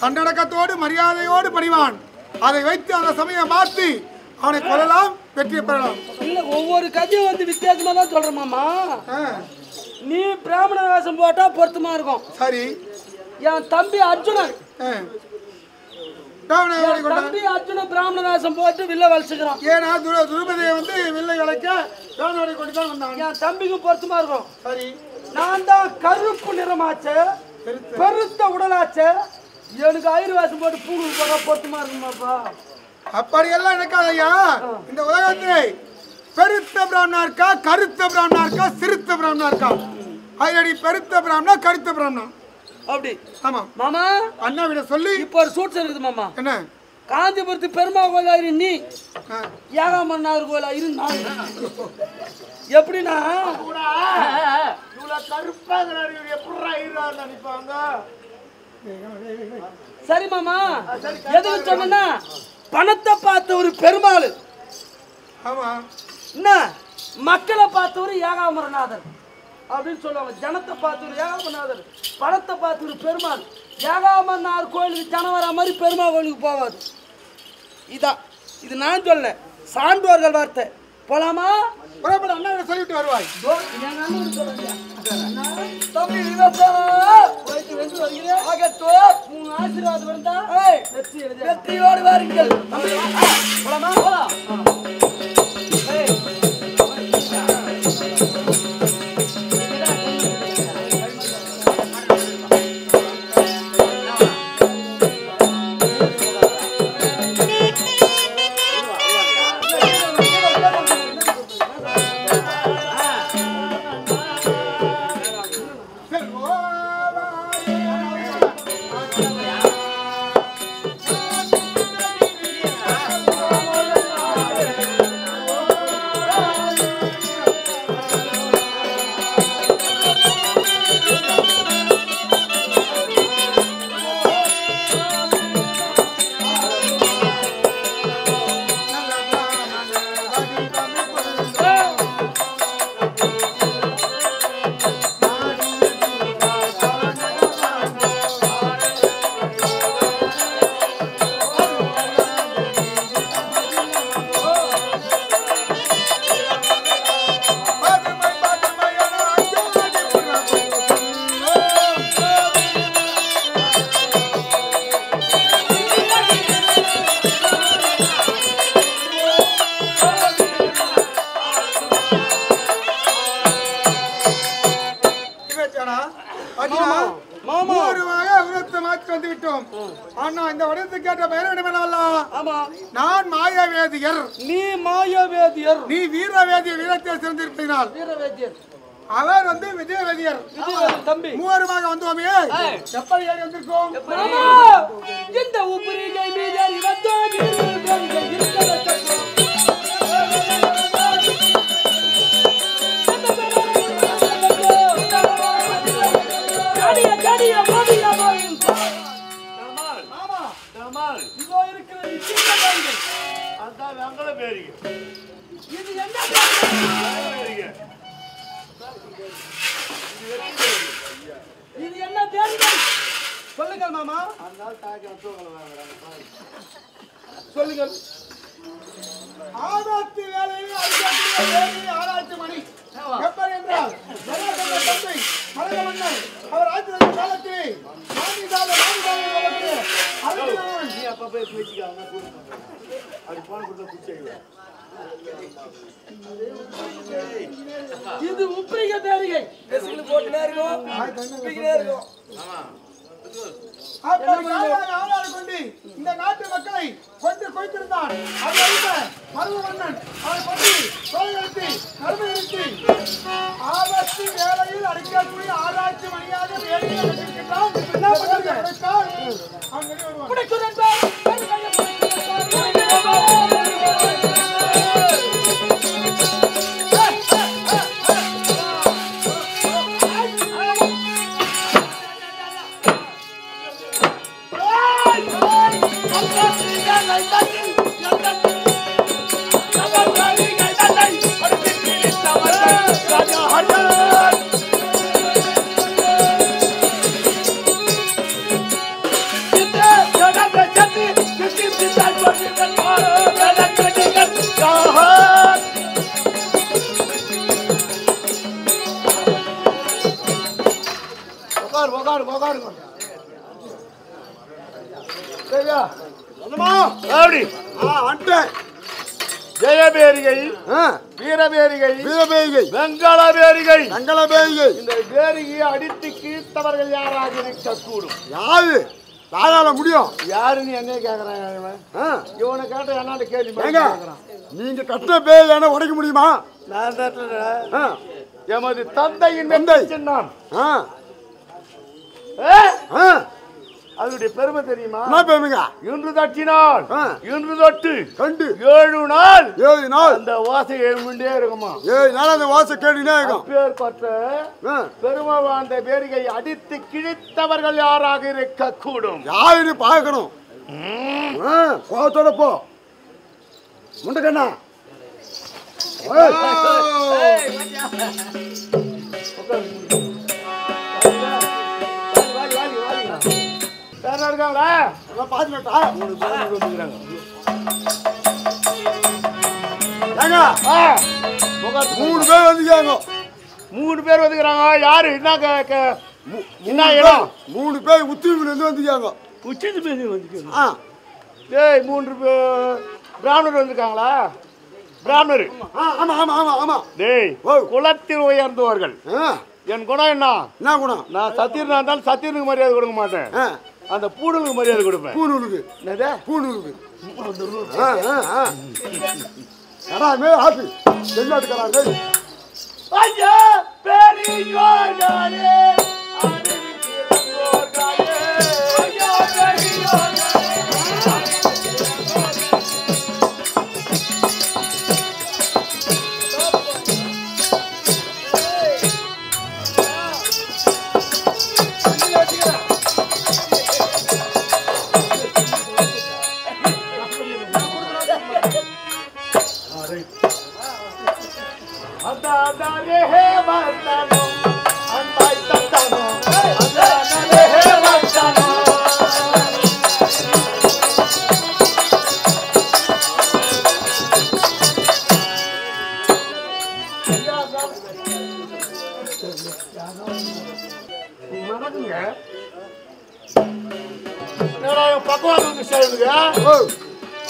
தன்னடக்கத்தோடு மரியாதையோடு பணிவான். அதை வைத்து அந்த சமயம் மாற்றி அவனை கொல்லலாம், வெற்றி பெறலாம். இல்ல ஒவ்வொரு கதையும் வந்து வித்தியாசமா தான் சொல்றேன் மாமா. நீ பிராமண வேஷம் போட்டா பொருத்தமா இருக்கும். சரி. என் தம்பி அர்ஜுனன் பிராமண வேஷம் போட்டு வில்ல வலிச்சுக்கிறான். ஏன்னா துருபதியை வந்து வில்லை வளைக்க ராவணனை கொண்டு தான் வந்தான். என் தம்பிக்கும் பொருத்தமா இருக்கும். சரி. நான் தான் கருப்பு நிறமாச்சு, பெருத்த உடலாச்சு, எனக்கு ஆயிரம் வேஷம் போட்டு பூணு போட பொருத்தமா இருக்குமாப்பா. அப்படியெல்லாம் எனக்காக ஐயா. இந்த உலகத்திலே பெருத்த பிராமணா இருக்கா, கருத்த பிராமணா இருக்கா, சிறுத்த பிராமணா இருக்கா? அதடி பெருத்த பிராமணா, கருத்த பிராமணா அப்படி. ஆமா மாமா, அண்ணா விட சொல்லி இப்போ ஒரு சூட்ஸ் இருக்குது மாமா. என்ன? காஞ்சிபுரத்து பெருமா கோயிலாயிரு நீ, ஏகாமன்னார் கோயிலாயிரு நான். எப்படின்னா சரி மாமா, எதுக்கு சொன்னா பணத்தை பார்த்த ஒரு பெருமாள், என்ன மக்களை பார்த்தவர் ஏகாமரநாதர் அப்படின்னு சொல்லுவாங்க. ஜனத்தை பார்த்தவர் ஏகாமரநாதர், பணத்தை பார்த்தவர் பெருமாள். ஏகாமரநாதர் கோயிலுக்கு ஜனம் வர மாதிரி பெருமாள் கோயிலுக்கு போவாது. இதான் இது நான் சொல்ல, சான்றோர்கள் வார்த்தை. போலாமா? அண்ணா சொல்லிட்டு வருவாய். ஆசீர்வாதம் இருந்தா வெற்றியோடு வாருங்கள். போலாமா? போலாம். நான் மாயாவேதியர், நீ மாயாவேதியர், நீ வீரவேதியர். வீரத்தை சிறந்திருப்பதினால் வீரவேதியர், அவர் வந்து விஜயவேதியர். தம்பி மூவருமாக வந்தோமே, எப்படி ஏறி வந்திருக்கோம்? இந்த உபரிகை மீது வந்தோம். இது என்ன தேடிகள்? சொல்லுங்கள் மாமா, சொல்லுங்கள். ஆராய்ச்சி வேலையில் ஆராய்ச்சி மணி எப்படி என்றால் தந்தை மலைய மன்னர் அவர் ஆட்சி காலத்திலே இது உப்பிரிக தேரிகை போட்டுனே இருக்கும். இந்த நாட்டு மக்களை கொண்டு குவித்திருந்தான். மருவ மன்னன் அவரை கொண்டு தோல்நிறுத்தி நடுமை நிறுத்தி ஆராய்ச்சி வேலையில் அடிக்கக்கூடிய ஆராய்ச்சி மணியாக வேலையில் அடித்திருக்கின்றான். என்ன பண்ணுறான்? அவன் வெளியே வருவான். Get அண்டை ஜெயபேரிகை ஆ வீரபேரிகை வீரபேரிகை வெங்கடபேரிகை வெங்கடபேரிகை இந்த பேரிகையை அடித்து கீழ்த்தவர்கள் யாராக இருக்கக்கூடும்? யாரு யாரால முடியும்? யாருன்னு என்னைய கேக்குறாங்க. இவனை கேட்ட என்னால கேள்வி ஏங்க நீங்க கட்டின பேயான உடைக்க முடியுமா? நான் தான் எமது தந்தையின் தந்தை சின்னம். ஆ ஏ? ஆ அதனுடைய பெருமை தெரியுமா? என்ன பெருமைங்க? இன்று தட்டினால் ஆ. இன்று தொட்டு கண்டு 7 நாள் 7 நாள் அந்த வாசை எழும்பிண்டே இருக்குமா? 7 நாள் அந்த வாசை கேட்டுனே இருக்கும். அப்பேற்பட்ட ஆ. பெருமை வாழ்ந்த பேரிகை அடித்து கிழித்தவர்கள் யாராக இருக்கக்கூடும்? யாருன்னு பார்க்கணும். கோவத்தோட போ முண்டக்கண்ணா. இருக்காங்களா? பாத்துட்டா 3 பேர் வந்துக்கிறாங்க. ஏங்க ஆ, 3 பேர் வந்துக்காங்க. 3 பேர் வந்துக்கிறாங்க. யாரு என்ன இடம்? 3 பேர் உத்திரில இருந்து வந்துக்காங்க. உச்சித்து பேசி வந்துக்கிறாங்க. ஆ டேய் 3 பேர் பிராமணர் வந்திருக்காங்களா? பிராமணர். ஆமா ஆமா ஆமா ஆமா. டேய் குலத்தில் உயர்ந்தவர்கள். என் குணம் என்ன குணம்? நான் சத்தியனா இருந்தாலும் சத்தியனுக்கு மரியாதை கொடுக்க மாட்டேன். அந்த பூணூலுக்கு மரியாதை கொடுப்பேன். பூணூலுக்கு என்னது? பூணூலுக்கு. கராமே ஆபி தென்னாட்டுக்கறாங்க. ஐயா பெரியோர்களே அடிக்கிறோர்களே ஐயா பெரியோர்களே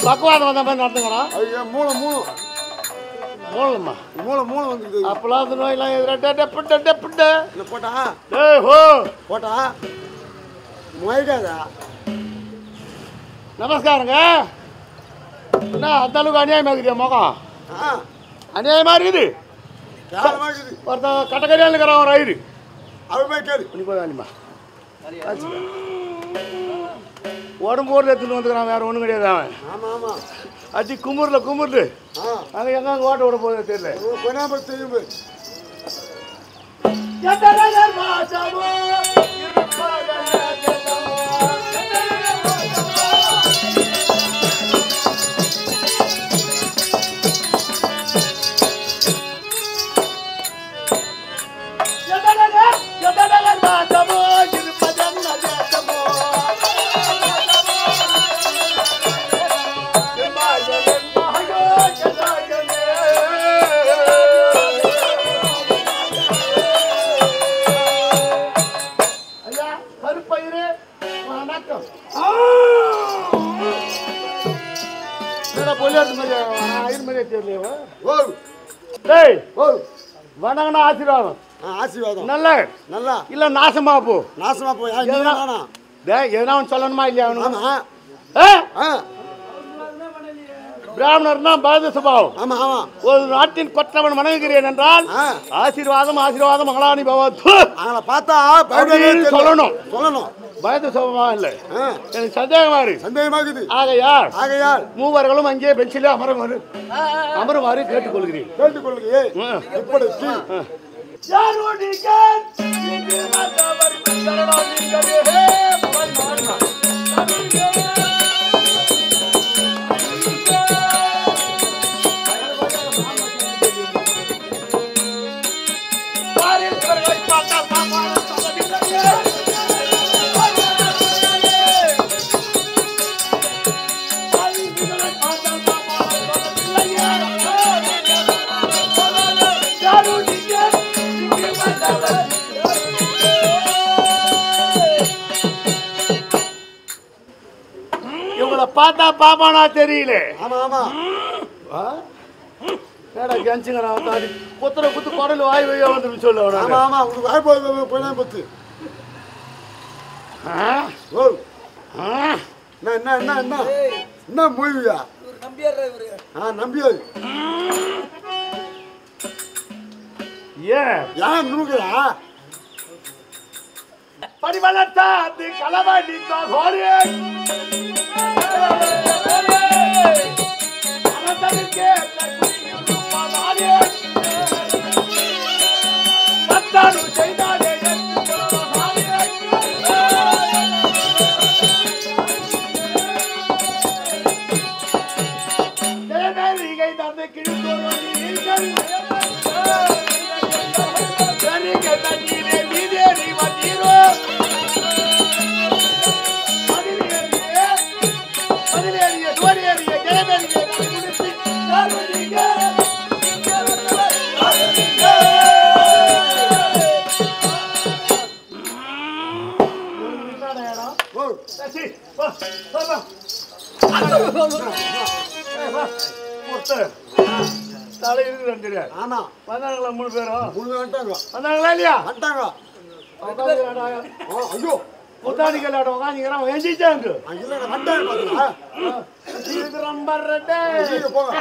பக்குவாதம் வந்த மாதிரி நடத்துங்கண்ணா. மூளை மூளை மூலம்மா மூளை மூளை வந்து அப்பெல்லாம் அந்த நோயெல்லாம் எதிராக போட்டா போட்டா மொய்டாதா. நமஸ்காரங்க. என்ன அந்த அளவுக்கு அநியாயமா இருக்குது முகம்? அநியாயமா இருக்குது. ஒருத்தன் கட்டக்கரியா இருக்கிறான் ஒரு ஐடு. அவன் போய் கேளு. நீ போய் வேணுமா? உடம்பு ஊரில் எடுத்துட்டு வந்துக்கிறான். வேற ஒன்றும் கிடையாது. அவன் ஆமா ஆமா அடி குமுறில் குமுறு. அங்கே எங்க ஓட்ட விட போகுது தெரியல. கொண்டாம தெரியும். வணங்கண்ணா. ஆசீர்வாதம். ஆசீர்வாதம். நல்ல நல்லா இல்ல நாசமா போ. நாசமா போ. எதனா சொல்லணுமா இல்லையா? ஆமா பிராமணர்னா பாரத சுபாவம். ஆமா ஆமா. ஒரு நாட்டின் கொற்றவன் வணங்குகிறேன் என்றால் ஆசீர்வாதம் ஆசீர்வாதம் மகளாணி பவத்து அவங்கள பார்த்தா சொல்லணும். சொல்லணும். பயத சுபமா இல்லை. எனக்கு சந்தேகமா இருக்கு. சந்தேகமா இருக்குது. ஆகையால் மூவர்களும் அங்கே பெஞ்சிலே அமருமாறு கேட்டுக்கொள்கிறேன். இப்படிக்கு பார்த்தா பாப்பானா தெரியல. ஆமா ஆமா ஏடா கெஞ்சுங்கிறான் தாடி குத்துற குத்து குடல் வாய் வையா வந்து சொல்ல ஆமா ஆமா உங்களுக்கு வாய் போய் போய் பத்து ஓ என்ன என்ன என்ன என்ன என்ன மூவியா நம்பியார் இவரு நம்பியாது ஏன் நூக்குறா படிவளத்தா அது கலவாடி தோலே அனந்தருக்கு பாதாரே பத்தாரு செய்தாலே தேவரிகை தந்து கிழித்தோரோ நீர்கள் சரிகை தண்ணீரே வீதேறி வந்தீரோ பதிலேறிய தோடியேறிய ஜெயமேறிய குடித்து யாருங்க தலை இருக்கு ஆமா வந்தாங்களா 3 பேரும் வந்துட்டாங்க வந்தாங்களா இல்லையா வந்துட்டாங்க ஐயோ புத்தாடி கல்லாட உட்காந்துங்கிறான் எஞ்சிச்சாங்க இல்ல வந்துட்டாங்க பாத்தீங்களா இது ரொம்ப ரெட்டே போங்க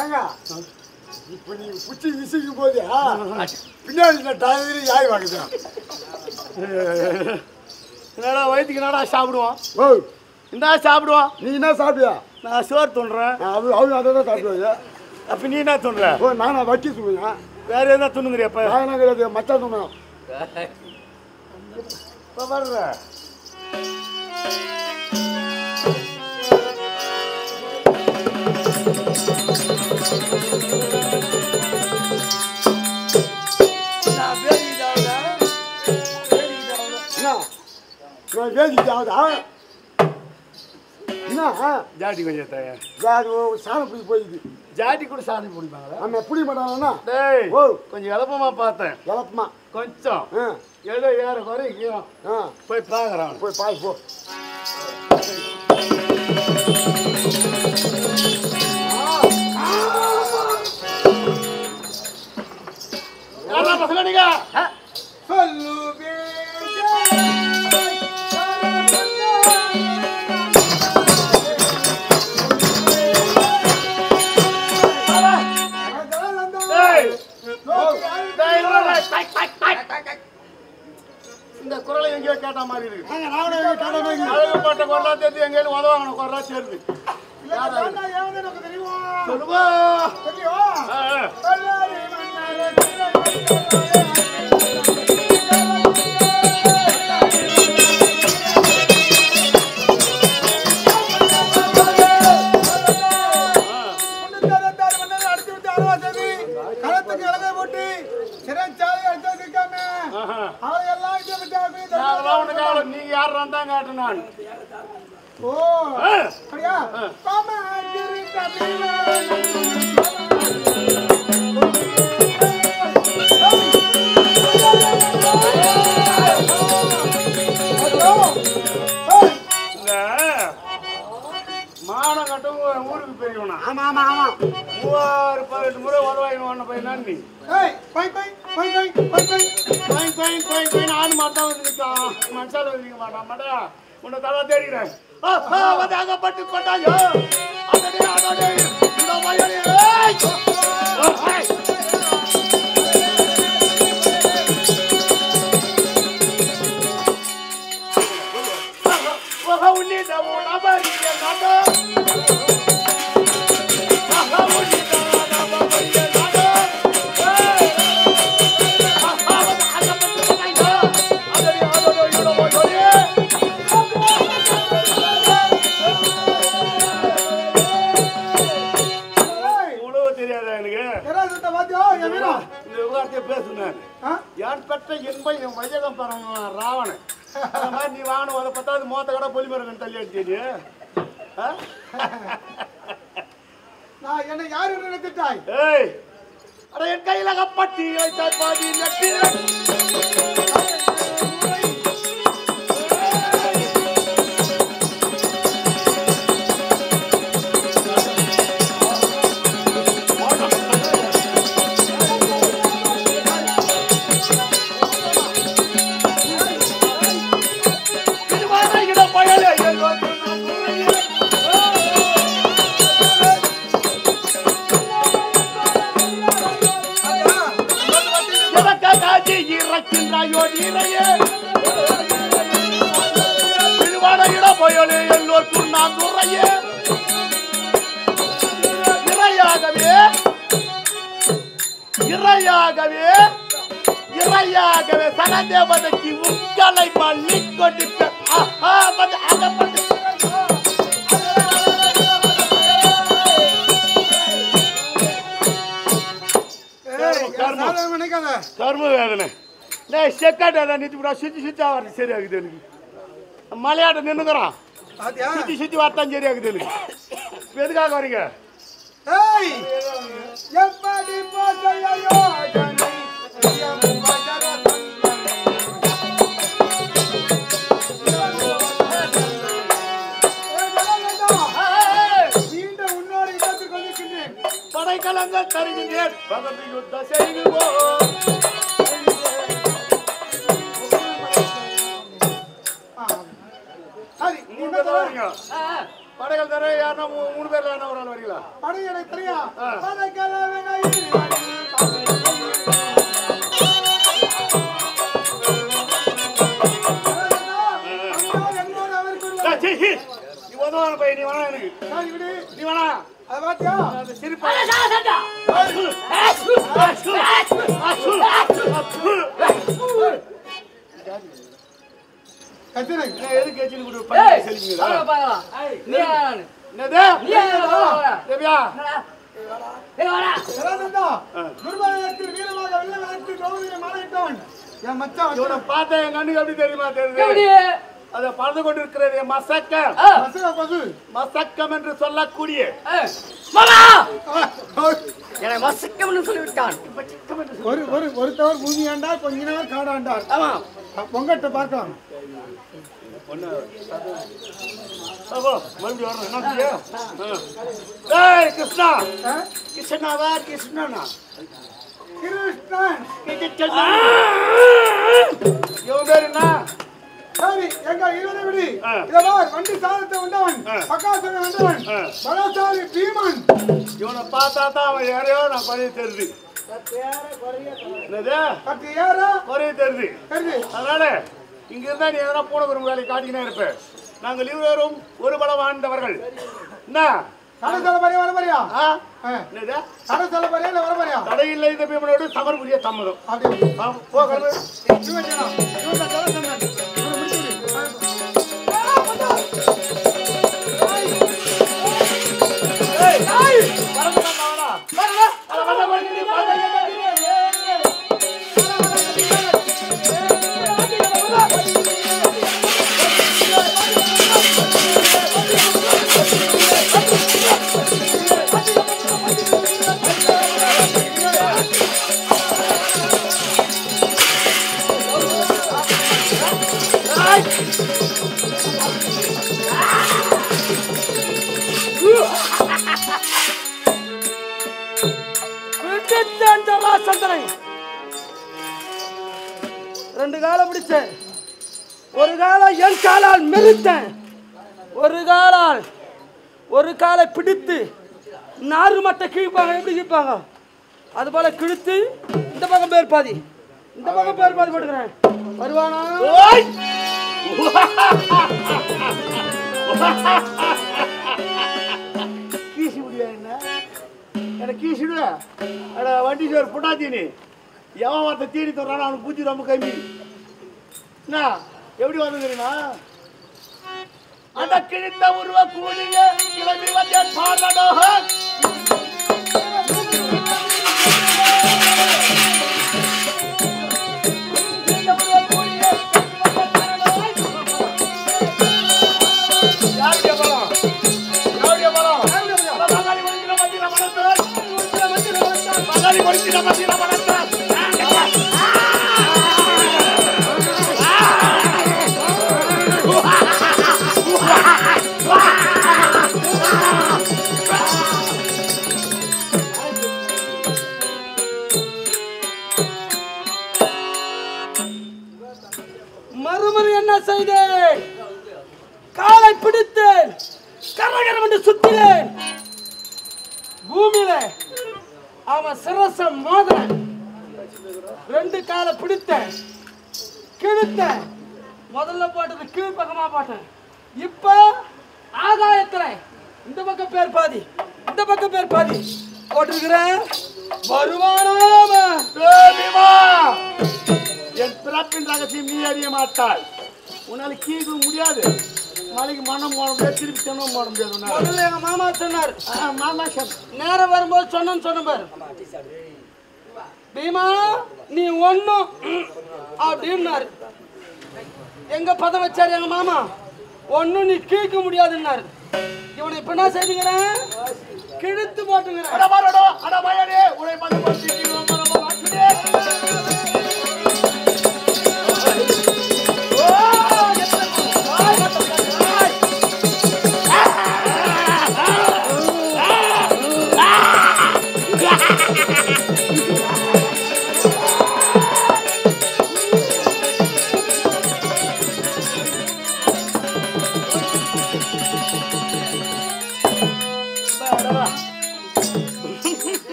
ஏங்க இப்ப நீங்க புச்சி விசிக்கும் போது பின்னாடி இந்த டயர் யாய் வாங்குதான் என்னடா வயிற்றுக்கு என்னடா சாப்பிடுவான் ஓ இந்தா சாப்பிடுவான் நீ என்ன சாப்பிட்டியா நான் சோறு துண்டுறேன் அவங்க அதை தான் சாப்பிடுவாங்க அப்ப நீ என்ன துண்டுற ஓ நானா வட்டி தூங்குங்க வேற எதனா துணுங்குறியப்ப நான் என்ன கிடையாது மச்சான் தூங்கணும் இப்ப வர்ற வேதிக்காவதா என்ன ஜாட்டி கொஞ்சம் தய சாணம் பிடி போயிடுது ஜாட்டி கூட சாணி பிடிப்பாங்களா நம்ம பிடி மாட்டாங்கன்னா டேய் ஓ கொஞ்சம் எளப்பமா பார்த்தேன் எழப்பமா கொஞ்சம் ஏதோ ஏற குறைக்கும் போய் பார்க்குறான் போய் பாய் போ யாரா பசங்க நீங்க சொல்லுவே இந்த குரலை எங்கேயோ கேட்ட மாதிரி இருக்கு அழகுப்பட்ட குரலா தெரிஞ்சு எங்கேயும் உதவாங்க குரலா சேருது சொல்லுவா நீங்க யார் தான் காட்டு நான் ஓ அப்படியா மானம் கட்டும் ஊருக்கு பெரியவனா ஆமா ஆமா ஆமா 18 முறை உதவாயின்னு போய் நன்றி ஆணு மாட்டான் வந்து நிற்கான் மனசால வந்து நிற்க மாட்டான் மாட்டா உன்னை தலை தேடிக்கிறேன் அகப்பட்டு கொண்டாயோ அதே அதே இந்த வயலே ராவணன் நீ வாங்க பத்தாவது மோத்த கடை பொலிமரன் தள்ளி அடிச்சு நான் என்ன யாரு நினைத்துட்டாய்? ஏய் அட என் கையில கப்பட்டி வைத்தாய் பாதி நெட்டில இறையாகவே சனதேவதைக்கு உங்களை பண்ணி கொண்டிருக்க கர்ம வேதனை செக்காட்ட நிறுத்தி சுத்தி சுத்தி ஆகிறது சரியாகுது எனக்கு மலையாட்ட நின்னுக்கிறான் சுத்தி சுத்தி வரத்தான் சரியாகுது எனக்கு எதுக்காக வரீங்க படைக்கலங்கள் தருகின்றேன் பகத்து யுத்த செய்வோம் படைகள் தர யாருன்னா 3 பேர்ல என்ன ஒரு ஆள் வரீங்களா படை எனக்கு தெரியும் நீ உதவான பையன் நீ வேணா எனக்கு நீ வேணா அது பாத்தியா சிரிப்பா எதுக்கு எச்சில் கொடு பார்த்தேன் என் கண்ணுக்கு எப்படி தெரியுமா தெரியுது அதை பறந்து கொண்டிருக்கிறது மசக்கம் என்று சொல்லக்கூடிய மசக்கம் சொல்லிவிட்டான் ஒருத்தவர் பூமி ஆண்டார் கொஞ்ச நேரம் காடாண்டார் ஆமா பொங்கட்ட பார்க்கலாம் கிருஷ்ணா கிருஷ்ணாவா கிருஷ்ணனா கிருஷ்ணன் இவன் பேரு என்ன சரி எங்க இவனை விடு இதவார் வண்டி சாதத்தை வந்தவன் பக்காசனை வந்தவன் பலசாலி பீமன் இவனை பார்த்தா தான் அவன் யாரையோ நான் பழைய தெரியுது குறைய தெரியுது அதனால இங்க இருந்தா நீ எதனா போன வரும் வேலை காட்டிக்கினே இருப்பேன் நாங்கள் இருவரும் ஒரு பலம் வாழ்ந்தவர்கள் என்ன தடையில்லை இந்த பீமனோடு சமர் புரிய சம்மதம் ரெண்டு காலம் பிடிச்சேன் ஒரு காலம் என் காலால் மெரித்தேன் ஒரு காலை பிடித்து நாறு மட்டை கிழிப்பாங்க எப்படி கிழிப்பாங்க அது போல கிழித்து இந்த பக்கம் பேர் பாதி போட்டுக்கிறேன் வருவானா கீசி முடியா என்ன எனக்கு கீசிடுவ அட வண்டி சோர் புட்டாத்தீனி எவன் வார்த்தை தீனி தர்றானோ அவனுக்கு பூச்சி ரொம்ப கம்மி என்ன எப்படி வந்து தெரியுமா அந்த கிழித்த உருவ கூலிய கிளம்பி வந்தேன் பாடனோக பூமியில அவன் சிரச மோதிர 2 காலை பிடித்த கிழித்த முதல்ல போட்டது கீழ் பக்கமா போட்டேன். இப்ப ஆகாயத்துல இந்த பக்கம் பேர் பாதி இந்த பக்கம் பேர் பாதி போட்டிருக்கிறேன். வருவானோ என் பிறப்பின் ரகசியம் நீ அறிய மாட்டாய். உன்னால கீழ முடியாது, நாளைக்கு மனம் போட முடியாது, திருப்பி தென்னம் போட முடியாது. முதல்ல எங்க மாமா சொன்னார். மாமா சொன்ன நேரம் வரும்போது சொன்ன பாரு, பீமா நீ ஒண்ணும் அப்படின்னாரு. எங்க பதம் வச்சாரு எங்க மாமா, ஒன்னும் நீ கீழ்க்க முடியாதுன்னாரு. இவனை இப்ப என்ன செய்துங்கிறேன், கிழித்து போட்டுங்கிறேன்.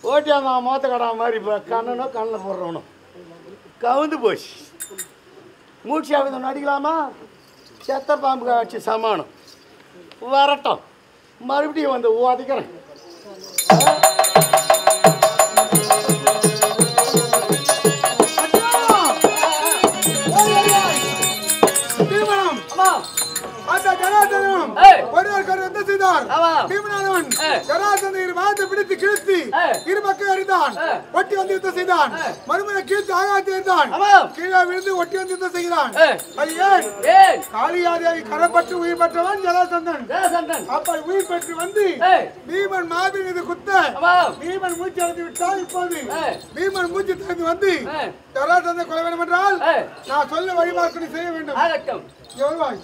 ஓட்டி அந்த மோத்த கடா மாதிரி இப்போ கண்ணனும் கண்ணில் போடுறவனும் கவுந்து போச்சு. மூச்சு ஆகுது நடிக்கலாமா? செத்த பாம்பு காய்ச்சி சமானம் வரட்டும், மறுபடியும் வந்து உதைக்கிறேன். பிடித்து கிழித்து இரு பக்கம் அறிந்தான், ஒட்டி வந்து யுத்தம் செய்தான். மறுமுறை கீழ்த்து ஆகாயத்தில் இருந்தான், கீழே விழுந்து ஒட்டி வந்து யுத்தம் செய்கிறான். அது ஏன்? காளியாதேவி கரப்பட்டு உயிர் பெற்றவன் ஜராசந்தன். அப்படி உயிர் பெற்று வந்து பீமன் மாதிரி மீது குத்த பீமன் மூச்சு அடைந்து விட்டால் இப்போது பீமன் மூச்சு திறந்து வந்து ஜராசந்தனை கொலை வேண்டும் என்றால் நான் சொல்ல வழிபார்க்கு நீ செய்ய வேண்டும். எவ்வளவாய்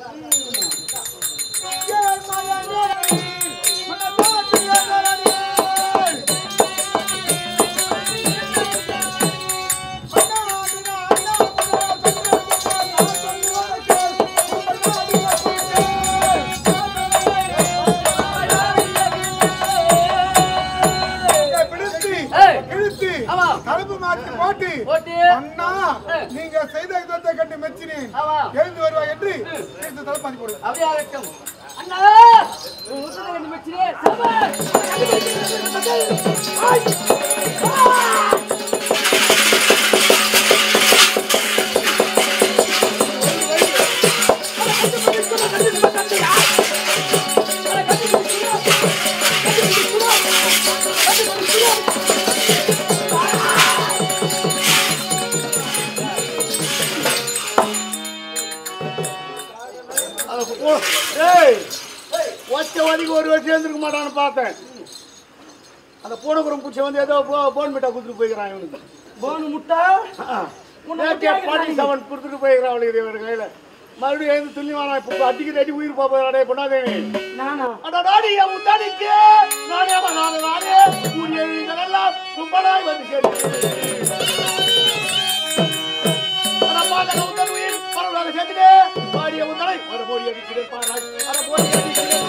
அண்ணா நீங்க செய்த யுத்தத்தை கண்டு மெச்சினேன், எழுந்து வருவாய் என்று தளபாதி போடு. அண்ணா ஒரு வருஷம் இருந்திருக்க மாட்டான்னு பார்த்தேன். அந்த பூனபுரம் பூச்சி வந்து ஏதோ போன் மிட்டா கொடுத்துட்டு போய்க்கிறான். இவனுக்கு போன் முட்டா கொடுத்துட்டு போய்க்கிறான் அவனுக்கு இவரு கையில. மறுபடியும் எழுந்து துல்லியமான இப்போ அடிக்கிற அடி உயிர் போறாடே பொண்ணாதேவி. நானா நாடி என் முத்தாடிக்கு நானே நானே இதெல்லாம் கும்பலாய் வந்து சேர்த்துட்டு பாடிய முத்தலை போடி அடிக்கிறேன் பாராய் அதை போடி அடிக்கிறேன்.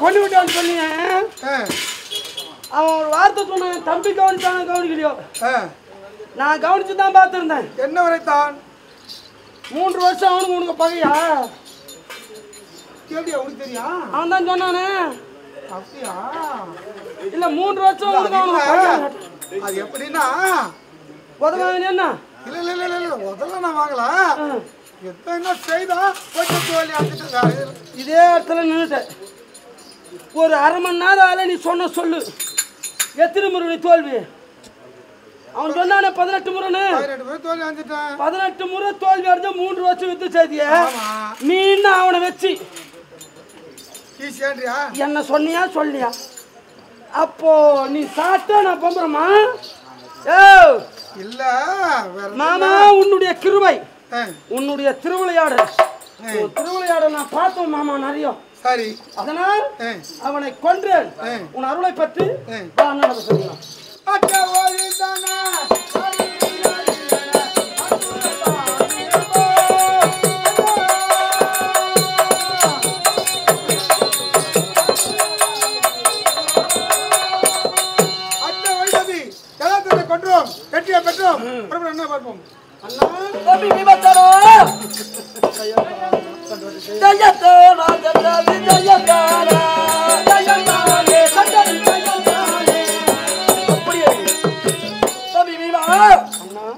கொண்டு விட்டான்னு சொன்னீங்க. அவன் ஒரு வார்த்தை சொன்ன தம்பி கவனிச்சான கவனிக்கலையோ, நான் கவனிச்சு தான் பார்த்துருந்தேன். என்ன வரைத்தான்? 3 வருஷம் அவனுக்கு உனக்கு பகையா? கேட்டியா? உனக்கு தெரியா? அவன் தான் சொன்னானே. அப்படியா? இல்ல 3 வருஷம் அவனுக்கு அது எப்படின்னா உதவாங்க என்ன? இல்ல இல்ல இல்ல இல்ல முதல்ல நான் வாங்கல. என்ன செய்தா கொஞ்சம் தோல்வி ஆகிட்டு இதே இடத்துல நின்றுட்டேன். ஒரு அரை மணி நேரம் ஆல நீ சொன்ன சொல்லு. எத்தனை முறை தோல்வி? அவன் சொன்னானே 18 முறைன்னு. 18 முறை தோல்வி அடைஞ்சிட்டான். 18 முறை தோல்வி அடைஞ்ச 3 வருஷம் வித்து செய்திய நீ என்ன அவனை வச்சு என்ன சொன்னியா சொல்லியா? அப்போ நீ சாப்பிட்டா நான் பம்புறமா? இல்ல மாமா, உன்னுடைய கிருபை, உன்னுடைய திருவிளையாடல் நான் பார்த்தோம் மாமா நிறைய. சரி, அதனால் அவனை கொன்றேன். உன் அருளை பற்றி சொல்லலாம். கொன்றோம், வெற்றியை பெற்றோம். என்ன பார்ப்போம்?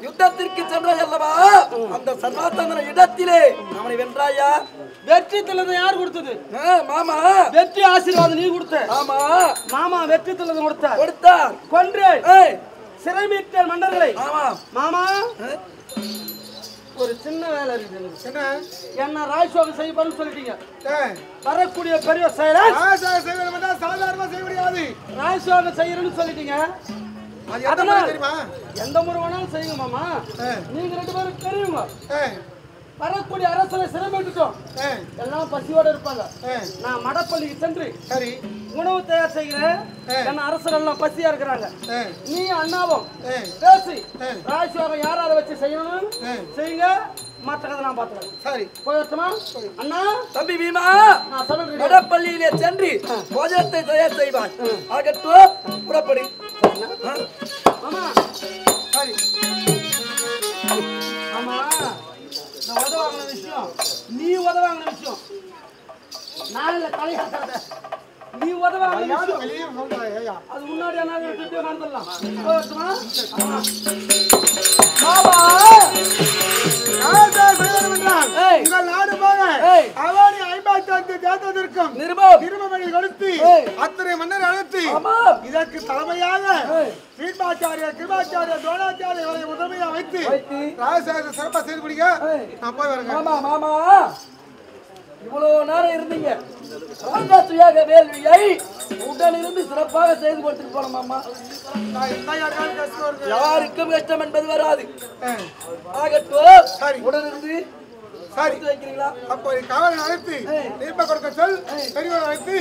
யுத்தத்திற்கு சென்றாய் அல்லவா? அந்த சர்வாத்தந்திர இடத்திலே அவனை வென்றாயா? வெற்றி திலகம் யார் கொடுத்தது? மாமா. வெற்றி ஆசீர்வாதம் நீ கொடுத்த. ஆமா மாமா வெற்றி திலகம் கொடுத்தார். கொன்று சிறை மீட்ட மன்னர்களை. மாமா, ஒரு சின்ன வேலை இருக்கு. என்ன ராஜ்யோகம் செய்யணும்னு சொல்லிட்டீங்க. வரக்கூடிய பெரிய சாதாரணமா செய்ய முடியாது. ராஜ்யோகம் செய்யணும்னு சொல்லிட்டீங்க. எந்த முறை வேணாலும் செய்யுங்க மாமா. நீங்க 2 பேரும் தெரியுங்க. வரக்கூடிய அரசரை சிறைமிட்டுட்டோம். எல்லாம் பசியோட இருப்பாங்க. நான் மடப்பள்ளிக்கு சென்று உணவு தயார் செய்கிறேன். என்ன அரசர் எல்லாம் பசியா இருக்கிறாங்க. நீ அண்ணாவும் பேசி ராஜ்யோகம் யார வச்சு செய்யணும் செய்யுங்க. மற்ற கதை நான் பார்த்துக்கிறேன். சரி, போயிட்டுமா? அண்ணா, தம்பி பீமா, மடப்பள்ளியிலே சென்று போஜனத்தை தயார் செய்வான். ஆகட்டும், புறப்படி. ஆமா, சரி. ஆமா, நான் உதவாங்கின விஷயம், நீ உதவாங்கின விஷயம் நான் இல்ல தலையாக்காத. நீ உதவாங்கின விஷயம் அது முன்னாடி என்ன மறந்துடலாம். மாமா, உங்கள் நாடு போக அவனை 55 தேர்ந்ததற்கும் நிருபமணி கொடுத்து அத்தனை மன்னர் அழைத்து இதற்கு தலைமையாக பீட்மாச்சாரியர், கிருபாச்சாரியர், துரோணாச்சாரியர்களை முதன்மையாக வைத்து ராஜசேகர சிறப்பாக செய்து முடிக்க நான் போய் வரேன். மாமா, மாமா, இவ்வளவு நேரம் இருந்தீங்க. ராஜாசுயாக வேள்வியை உடனிருந்து சிறப்பாக செய்து கொடுத்துட்டு போன மாமா. யாருக்கும் கஷ்டம் என்பது வராது. ஆகட்டும், உடனிருந்து சரி வைக்கிறீங்களா? அப்போ காவல் அழைத்து தீப கொடுக்க சொல். பெரியவர் அழைத்து